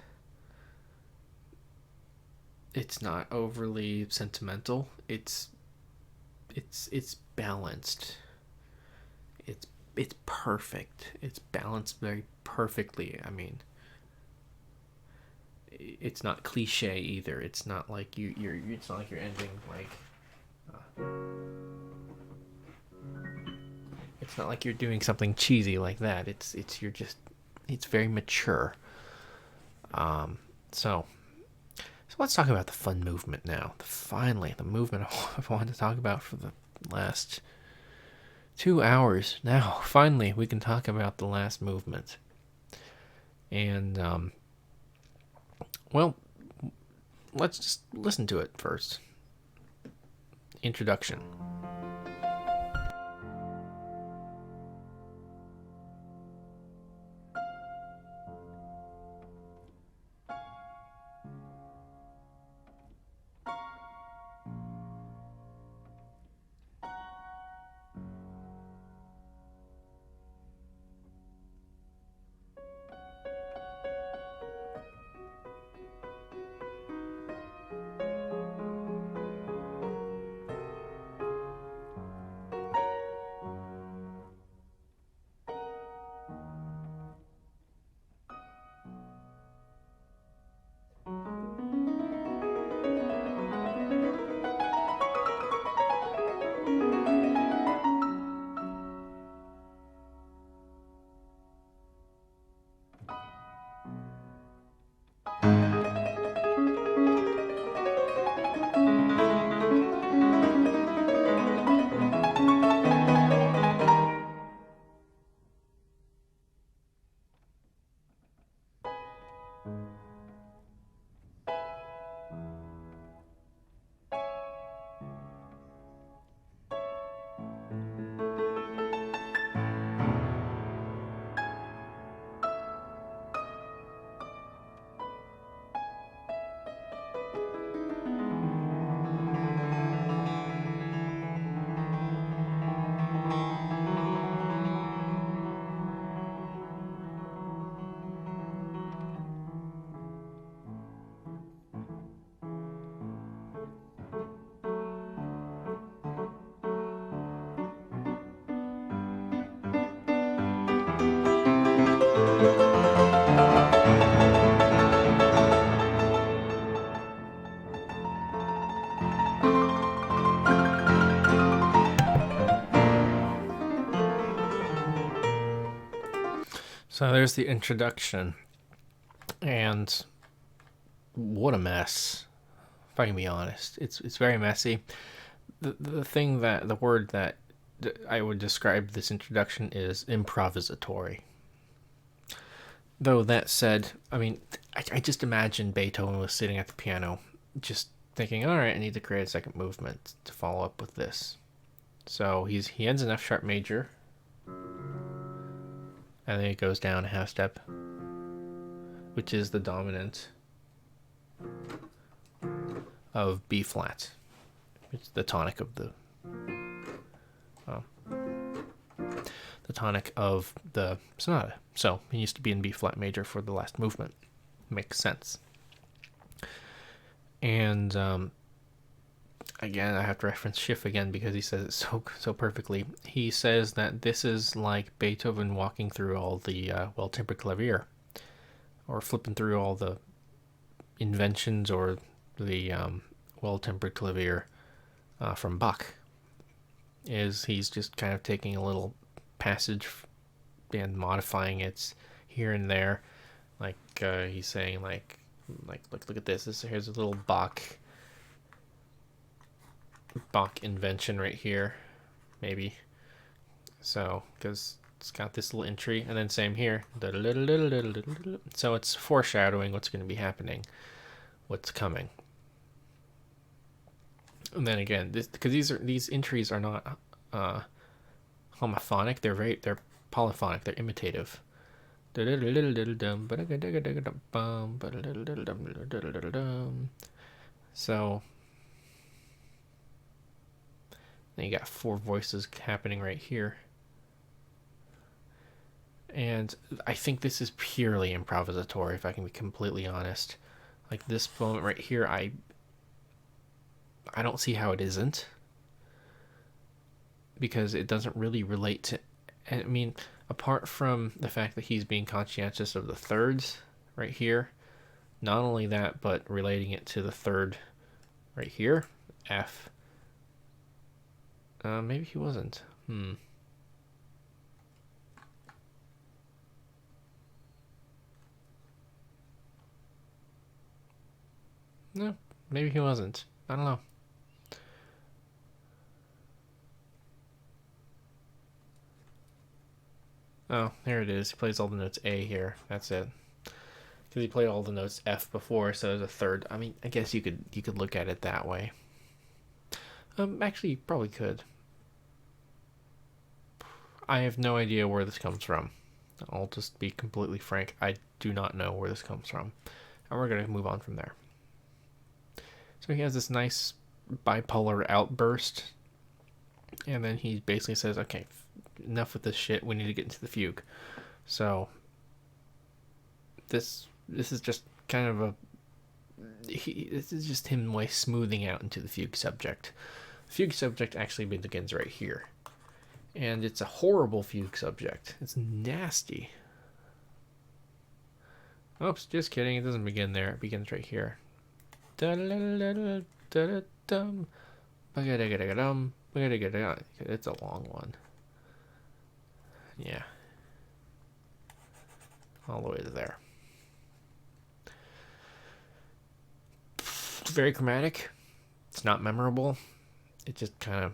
overly sentimental. It's balanced. It's perfect. It's balanced very perfectly. I mean, it's not cliche either. It's not like it's not like you're ending like. It's not like you're doing something cheesy like that. It's very mature. So let's talk about the fun movement now. Finally, the movement I've wanted to talk about for the last 2 hours. Now, finally, we can talk about the last movement. And, well, let's just listen to it first. Introduction. So there's the introduction, and what a mess. If I can be honest, it's very messy. The word that I would describe this introduction is improvisatory. Though that said, I mean, I just imagine Beethoven was sitting at the piano, just thinking, all right, I need to create a second movement to follow up with this. So he ends in F sharp major, and then it goes down a half step, which is the dominant of B flat. It's the tonic of the sonata. So it used to be in B flat major for the last movement. Makes sense. And again, I have to reference Schiff again because he says it so perfectly. He says that this is like Beethoven walking through all the well-tempered clavier, or flipping through all the inventions or the well-tempered clavier from Bach. He's just kind of taking a little passage and modifying it here and there, like he's saying like look at this. Here's a little Bach invention right here, maybe. So because it's got this little entry, and then same here. So it's foreshadowing what's going to be happening, what's coming. And then again, because these entries are not homophonic, they're polyphonic, they're imitative. So then you got 4 voices happening right here. And I think this is purely improvisatory, if I can be completely honest. Like this moment right here, I don't see how it isn't, because it doesn't really relate to, I mean, apart from the fact that he's being conscientious of the thirds right here, not only that, but relating it to the third right here, F. Maybe he wasn't. No, maybe he wasn't. I don't know. Oh, there it is. He plays all the notes A here. That's it. Because he played all the notes F before, so there's a third. I mean, I guess you could look at it that way. Actually, you probably could. I have no idea where this comes from. I'll just be completely frank. I do not know where this comes from. And we're going to move on from there. So he has this nice bipolar outburst. And then he basically says, okay, enough with this shit. We need to get into the fugue. So this is just kind of this is just him way smoothing out into the fugue subject. The fugue subject actually begins right here. And it's a horrible fugue subject. It's nasty. Oops, just kidding. It doesn't begin there. It begins right here. It's a long one. Yeah. All the way to there. It's very chromatic. It's not memorable. It just kind of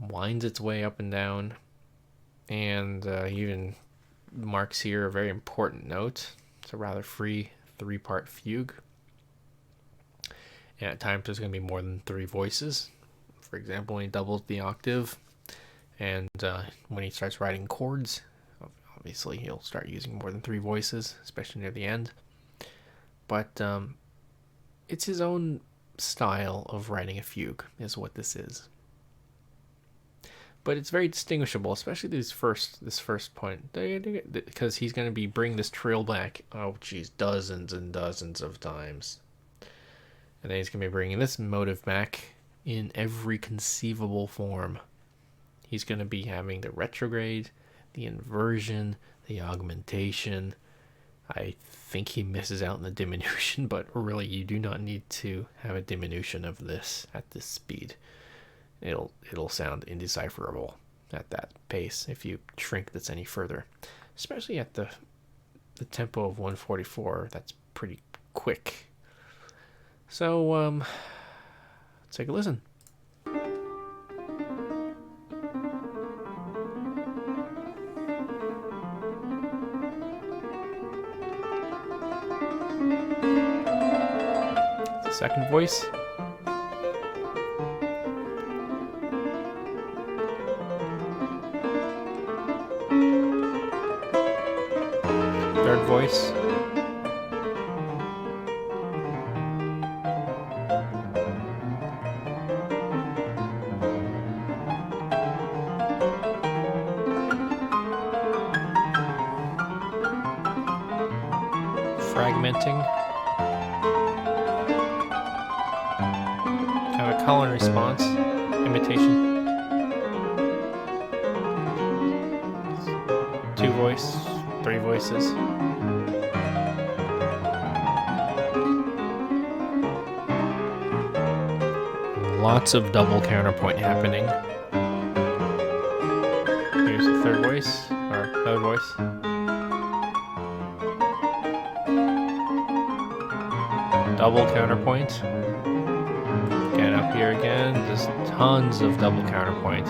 winds its way up and down. And even marks here a very important note. It's a rather free 3-part fugue. And at times there's going to be more than 3 voices. For example, when he doubles the octave, and when he starts writing chords, obviously he'll start using more than 3 voices, especially near the end. But it's his own style of writing a fugue, is what this is. But it's very distinguishable, especially this first point, because he's going to be bringing this trill back, dozens and dozens of times. And then he's going to be bringing this motive back in every conceivable form. He's going to be having the retrograde, the inversion, the augmentation. I think he misses out in the diminution, but really you do not need to have a diminution of this at this speed. It'll sound indecipherable at that pace if you shrink this any further, especially at the the tempo of 144. That's pretty quick. So let's take a listen. The second voice. Third voice. Fragmenting. Kind of a call and response. Imitation. Two voice. Three voices. Lots of double counterpoint happening. Here's the third voice, or third voice. Double counterpoint. Again, up here again, just tons of double counterpoint.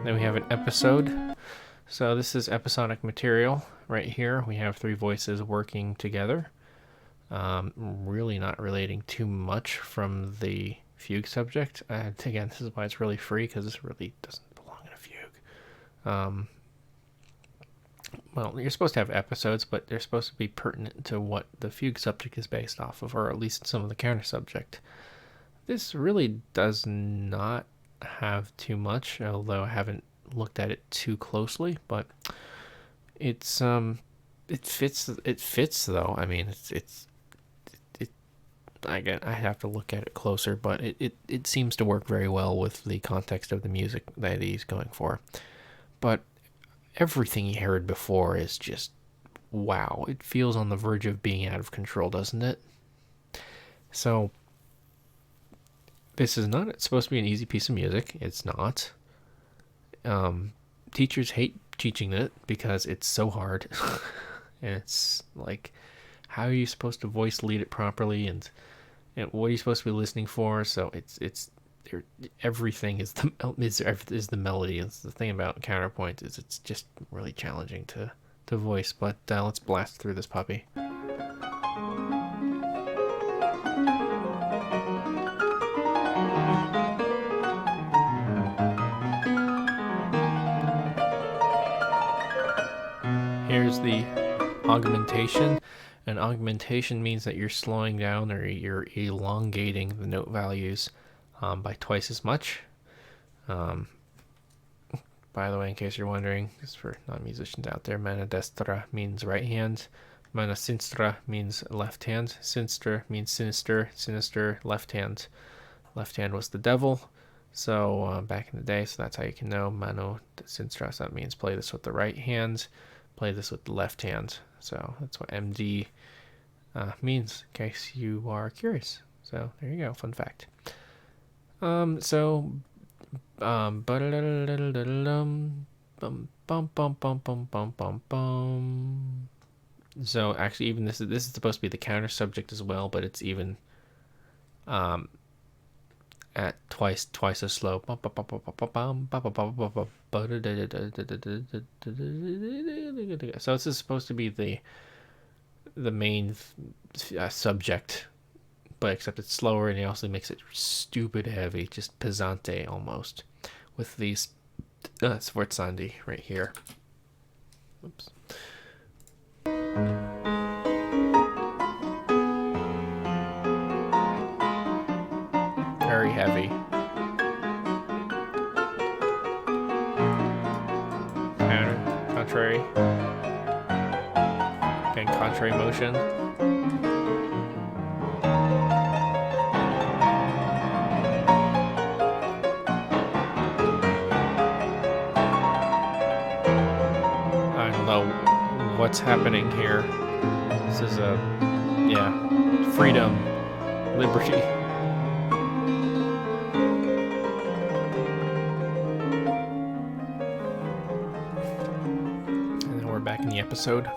Then we have an episode. So this is episodic material right here. We have three voices working together. Really not relating too much from the fugue subject. Again, this is why it's really free, because this really doesn't belong in a fugue. Well, you're supposed to have episodes, but they're supposed to be pertinent to what the fugue subject is based off of, or at least some of the counter subject. This really does not have too much, although I haven't looked at it too closely, but it's it fits though. I mean, I have to look at it closer, but it seems to work very well with the context of the music that he's going for. But everything he heard before is just wow. It feels on the verge of being out of control, doesn't it? So this is not supposed to be an easy piece of music. It's not. Teachers hate teaching it because it's so hard. And it's like, how are you supposed to voice lead it properly, and what are you supposed to be listening for? So it's everything is the melody. It's the thing about counterpoint is it's just really challenging to voice. But let's blast through this puppy. Here's the augmentation. And augmentation means that you're slowing down or you're elongating the note values by twice as much. By the way, in case you're wondering, just for non-musicians out there, mano destra means right hand, mano sinistra means left hand, sinistra means sinister, left hand. Left hand was the devil, so back in the day, so that's how you can know mano sinistra. So that means play this with the right hand, play this with the left hand. So that's what MD means, in case you are curious. So there you go, fun fact. So actually, even this is supposed to be the counter subject as well, but it's even at twice as slow. So this is supposed to be the main subject, but except it's slower, and it also makes it stupid heavy, just pesante almost, with these sforzandi right here. Oops. Very heavy. Contrary. Again, contrary motion. I don't know what's happening here. This is a Yeah. Freedom. Liberty. And then we're back in the episode.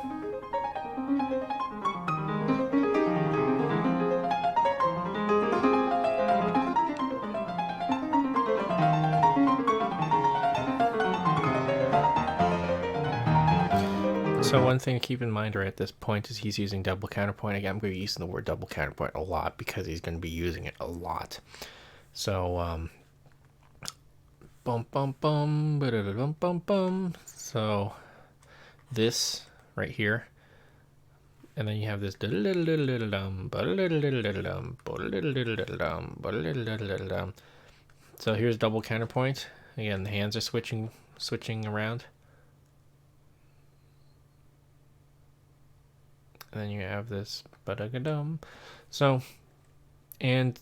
So one thing to keep in mind right at this point is he's using double counterpoint. Again, I'm going to be using the word double counterpoint a lot because he's going to be using it a lot. So, bum bum bum, bum bum bum. So this right here, and then you have this. So here's double counterpoint. Again, the hands are switching around. And then you have this ba-da-ga-dum. So, and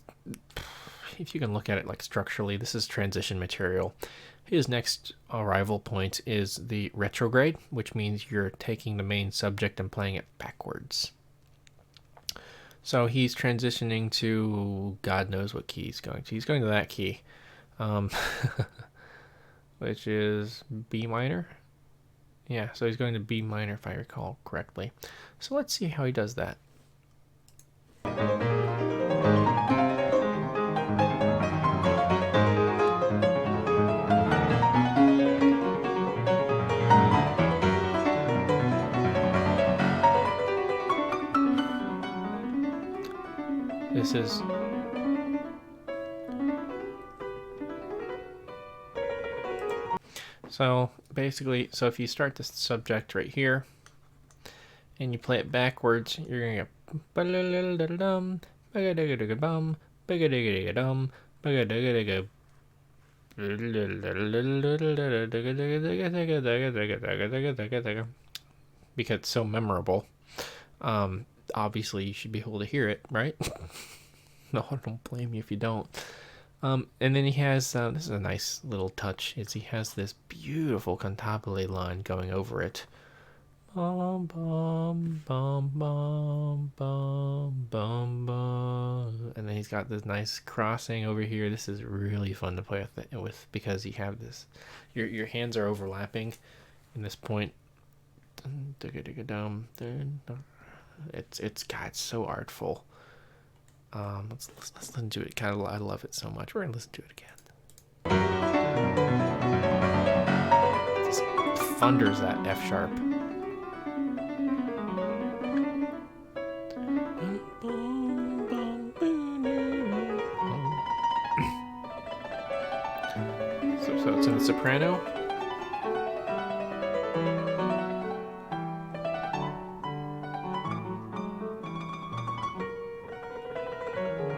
if you can look at it like structurally, this is transition material. His next arrival point is the retrograde, which means you're taking the main subject and playing it backwards. So he's transitioning to God knows what key he's going to. He's going to that key, which is B minor. Yeah, so he's going to B minor if I recall correctly. So let's see how he does that. This is so basically, so if you start this subject right here and you play it backwards, you're gonna get ba-da-da-da-da-dum, ba-ga-da-ga-da-ga-bum, ba-ga-da-ga-da-ga-dum, ba-ga-da-ga-da-ga, because it's so memorable. Obviously you should be able to hear it, right? No, I don't blame you if you don't. And then he has this is a nice little touch, is he has this beautiful cantabile line going over it. Bum bum bum bum bum bum bum, and then he's got this nice crossing over here. This is really fun to play with because you have this, your hands are overlapping in this point. It's so artful. Let's listen to it. I love it so much. We're gonna listen to it again. Just thunders that F sharp. So it's in the soprano.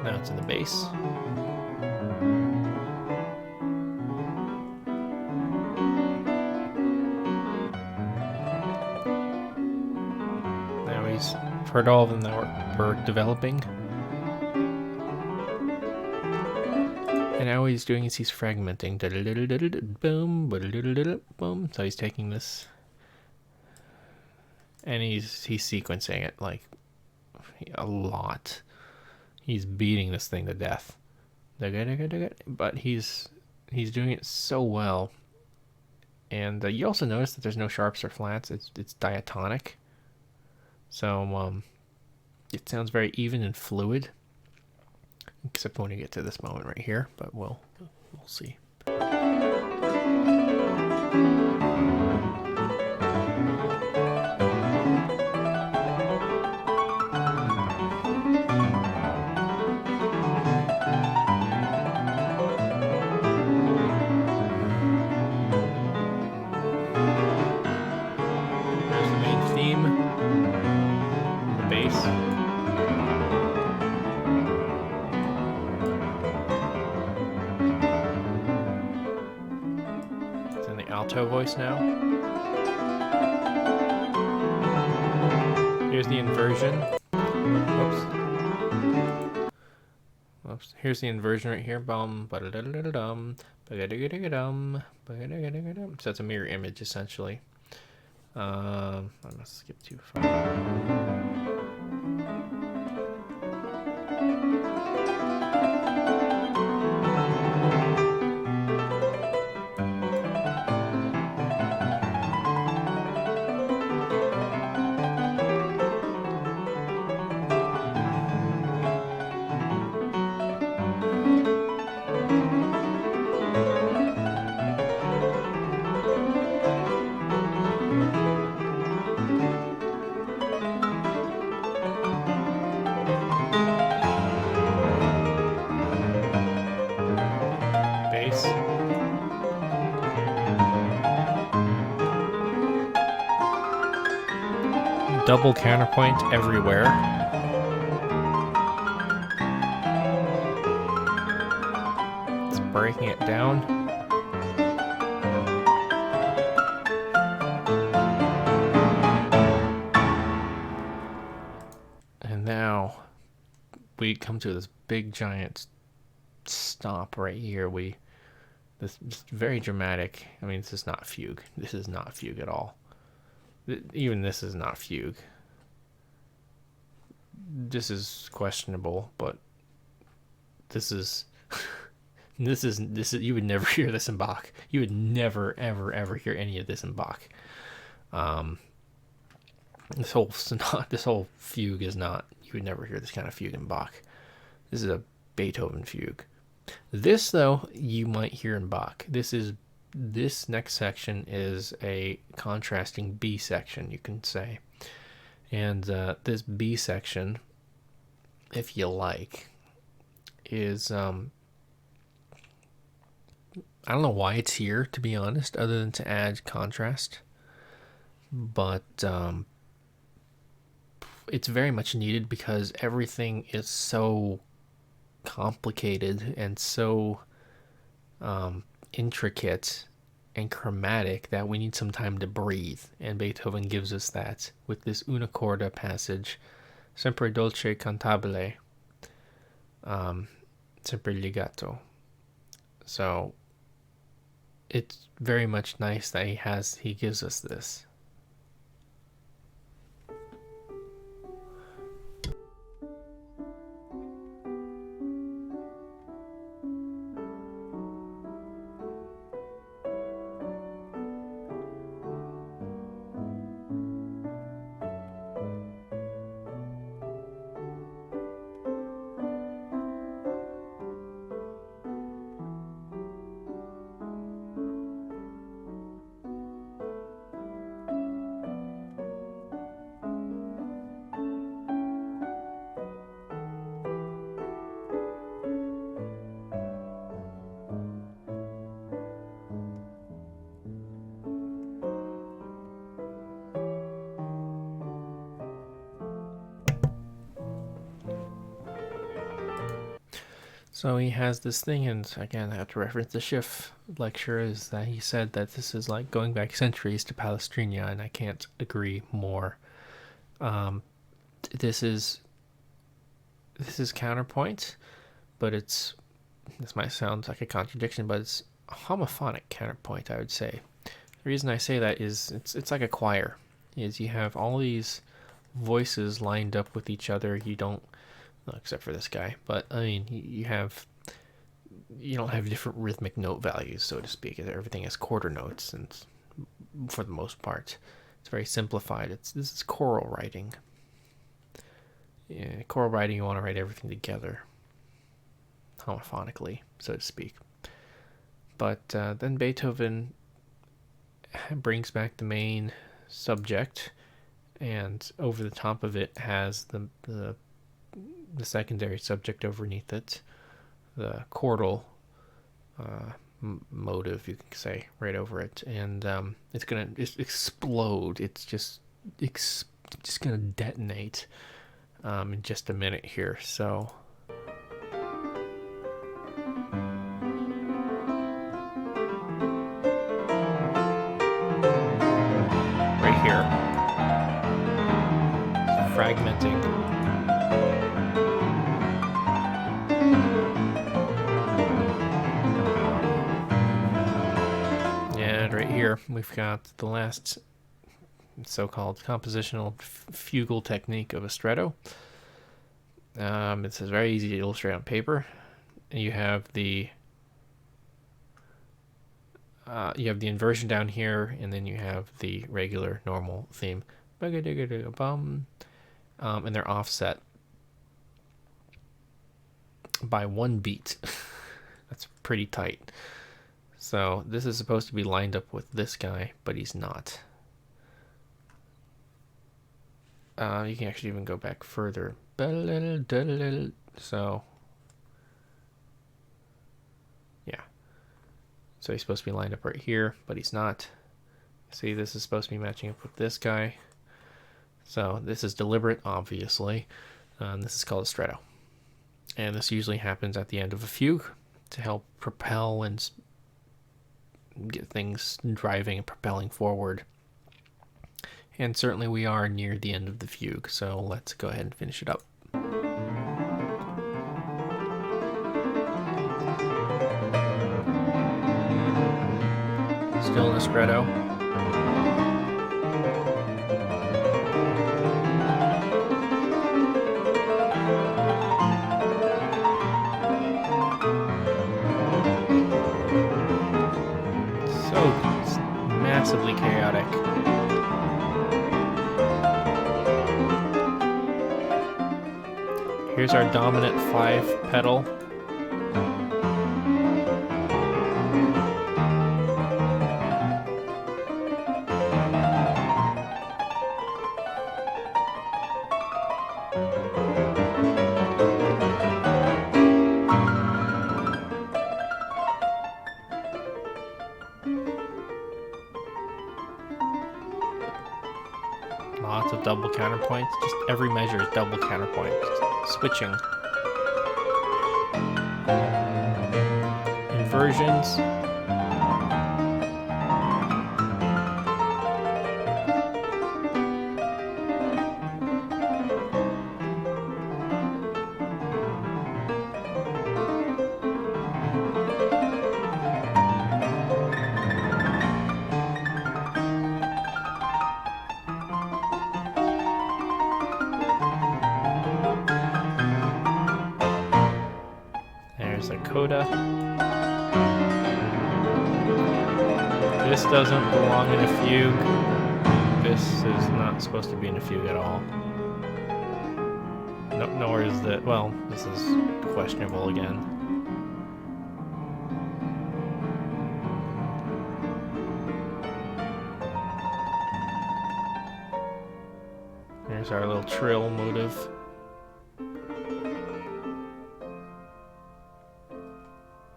Now it's in the bass. Now he's heard all of them that we're developing. And now what he's doing is he's fragmenting. Boom. So he's taking this and he's sequencing it like a lot. He's beating this thing to death. But he's doing it so well. And you also notice that there's no sharps or flats. It's diatonic. So it sounds very even and fluid. Except when you get to this moment right here, but we'll see. There's the main theme, the bass. Alto voice now. Here's the inversion. Oops. Here's the inversion right here. Bum, ba-da-da-da-da-dum, ba-ga-da-ga-da-ga-dum, ba-ga-da-ga-da-ga-dum. So it's a mirror image essentially. I must skip too far. double counterpoint everywhere. It's breaking it down. And now we come to this big giant stop right here. This is very dramatic. I mean, this is not fugue. This is not fugue at all. Even this is not fugue. This is questionable, but this is this is you would never hear this in Bach. You would never ever hear any of this in Bach. This whole fugue is not. You would never hear this kind of fugue in Bach. This is a Beethoven fugue. This, though, you might hear in Bach. This next section is a contrasting B section, you can say. And this B section, if you like, is I don't know why it's here, to be honest, other than to add contrast. But it's very much needed because everything is so complicated and so intricate and chromatic that we need some time to breathe, and Beethoven gives us that with this una corda passage, sempre dolce cantabile, sempre legato. So it's very much nice that he gives us this. So he has this thing, and again, I have to reference the Schiff lecture, is that he said that this is like going back centuries to Palestrina, and I can't agree more. This is counterpoint, but this might sound like a contradiction, but it's a homophonic counterpoint, I would say. The reason I say that is it's like a choir. Is you have all these voices lined up with each other. You don't, well, except for this guy, but I mean, you don't have different rhythmic note values, so to speak. Everything is quarter notes, and for the most part, it's very simplified. This is choral writing. Yeah, choral writing, you want to write everything together, homophonically, so to speak. But then Beethoven brings back the main subject, and over the top of it has the secondary subject underneath it, the chordal motive, you can say, right over it, and it's gonna explode. It's just gonna detonate in just a minute here. So right here, fragmenting. And right here, we've got the last so-called compositional fugal technique of a stretto. It's very easy to illustrate on paper. You have the inversion down here, and then you have the regular normal theme, and they're offset by one beat. That's pretty tight. So this is supposed to be lined up with this guy, but he's not. You can actually even go back further. So yeah. So he's supposed to be lined up right here, but he's not. See, this is supposed to be matching up with this guy. So this is deliberate, obviously. This is called a stretto. And this usually happens at the end of a fugue to help propel and get things driving and propelling forward. And certainly we are near the end of the fugue, so let's go ahead and finish it up. Still in a stretto. So massively chaotic. Here's our dominant 5 pedal. Lots of double counterpoints. Just every measure is double counterpoint. Just switching. Inversions. There's a coda. This doesn't belong in a fugue. This is not supposed to be in a fugue at all. No, nor is that. Well, this is questionable again. There's our little trill motive.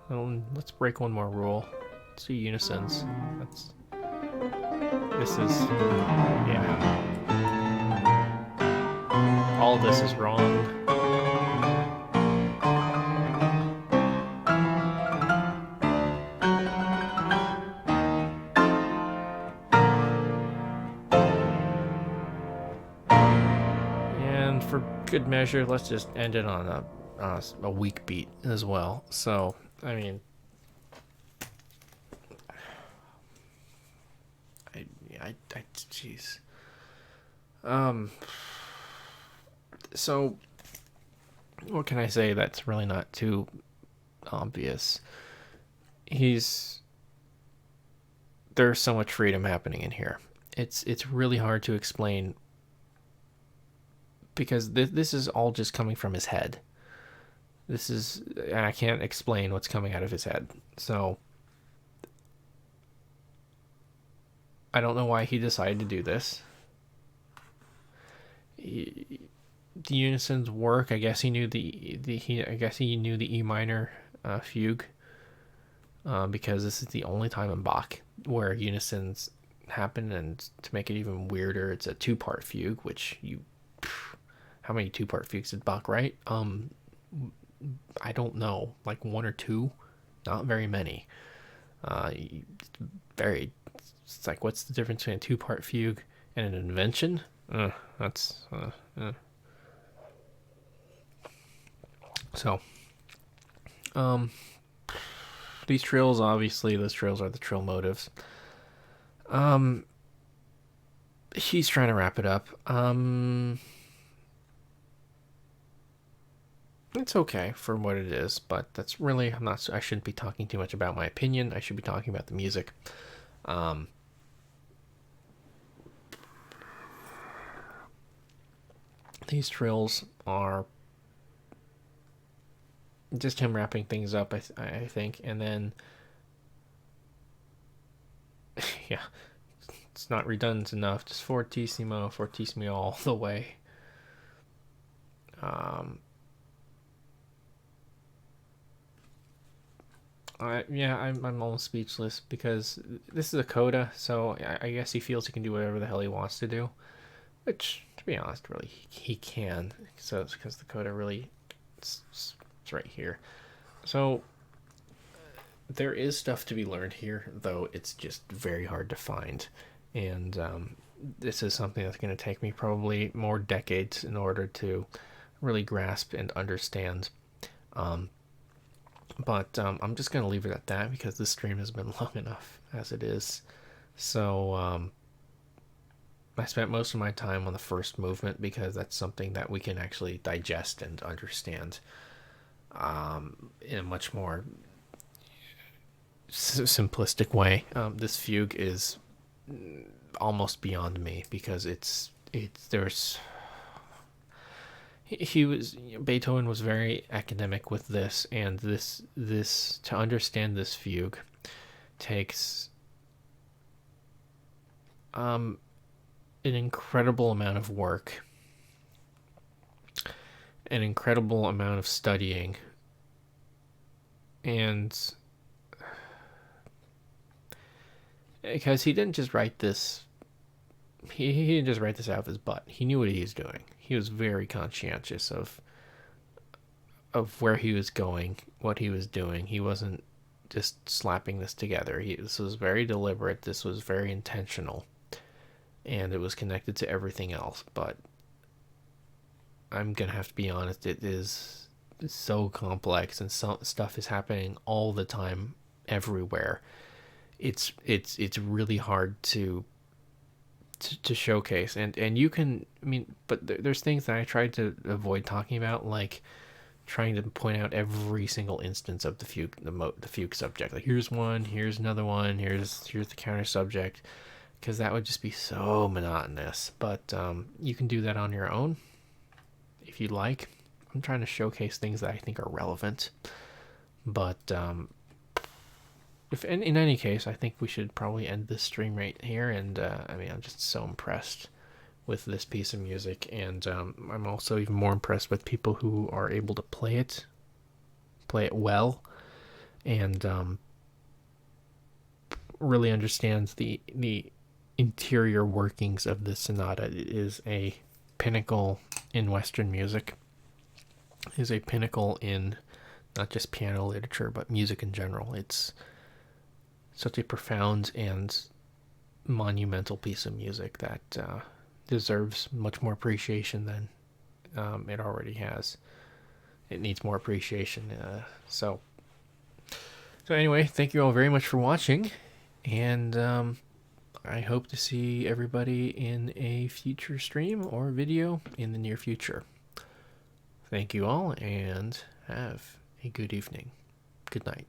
Well, let's break one more rule. Let's do unisons. This is, yeah. All this is wrong. And for good measure, let's just end it on a weak beat as well. So, I mean, jeez. So, what can I say that's really not too obvious? There's so much freedom happening in here. It's really hard to explain because this is all just coming from his head. I can't explain what's coming out of his head. So, I don't know why he decided to do this. The unisons work. I guess he knew the E minor fugue because this is the only time in Bach where unisons happen, and to make it even weirder, it's a 2-part fugue. Which how many 2-part fugues did Bach write? I don't know, like 1 or 2, not very many. It's like, what's the difference between a 2-part fugue and an invention? So, these trills, obviously, those trills are the trill motives. He's trying to wrap it up. It's okay for what it is, but that's really, I shouldn't be talking too much about my opinion. I should be talking about the music. These trills are just him wrapping things up, I think, and then yeah, it's not redundant enough. Just fortissimo all the way. I'm almost speechless because this is a coda, so I guess he feels he can do whatever the hell he wants to do. which, to be honest, really he can. So it's because the coda really it's right here. So there is stuff to be learned here, though it's just very hard to find. And this is something that's going to take me probably more decades in order to really grasp and understand. But I'm just going to leave it at that because this stream has been long enough as it is. So I spent most of my time on the first movement because that's something that we can actually digest and understand in a much more simplistic way. This fugue is almost beyond me because there's he was Beethoven was very academic with this, and this to understand this fugue takes an incredible amount of work, an incredible amount of studying, and because he didn't just write this he didn't just write this out of his butt. He knew what he was doing. He was very conscientious of where he was going, what he was doing. He wasn't just slapping this together. This was very deliberate. This was very intentional, and it was connected to everything else. But I'm gonna have to be honest. It's so complex, and some stuff is happening all the time, everywhere. It's really hard to showcase, and you can, but there's things that I tried to avoid talking about, like trying to point out every single instance of the fugue subject. Like, here's one, here's another one, here's the counter subject, because that would just be so monotonous. But you can do that on your own if you like. I'm trying to showcase things that I think are relevant, but if in any case, I think we should probably end this stream right here. And I'm just so impressed with this piece of music, and I'm also even more impressed with people who are able to play it well, and really understands the interior workings of this sonata. It is a pinnacle in Western music. It is a pinnacle in not just piano literature, but music in general. It's such a profound and monumental piece of music that deserves much more appreciation than it already has. It needs more appreciation. So anyway, thank you all very much for watching, and I hope to see everybody in a future stream or video in the near future. Thank you all, and have a good evening. Good night.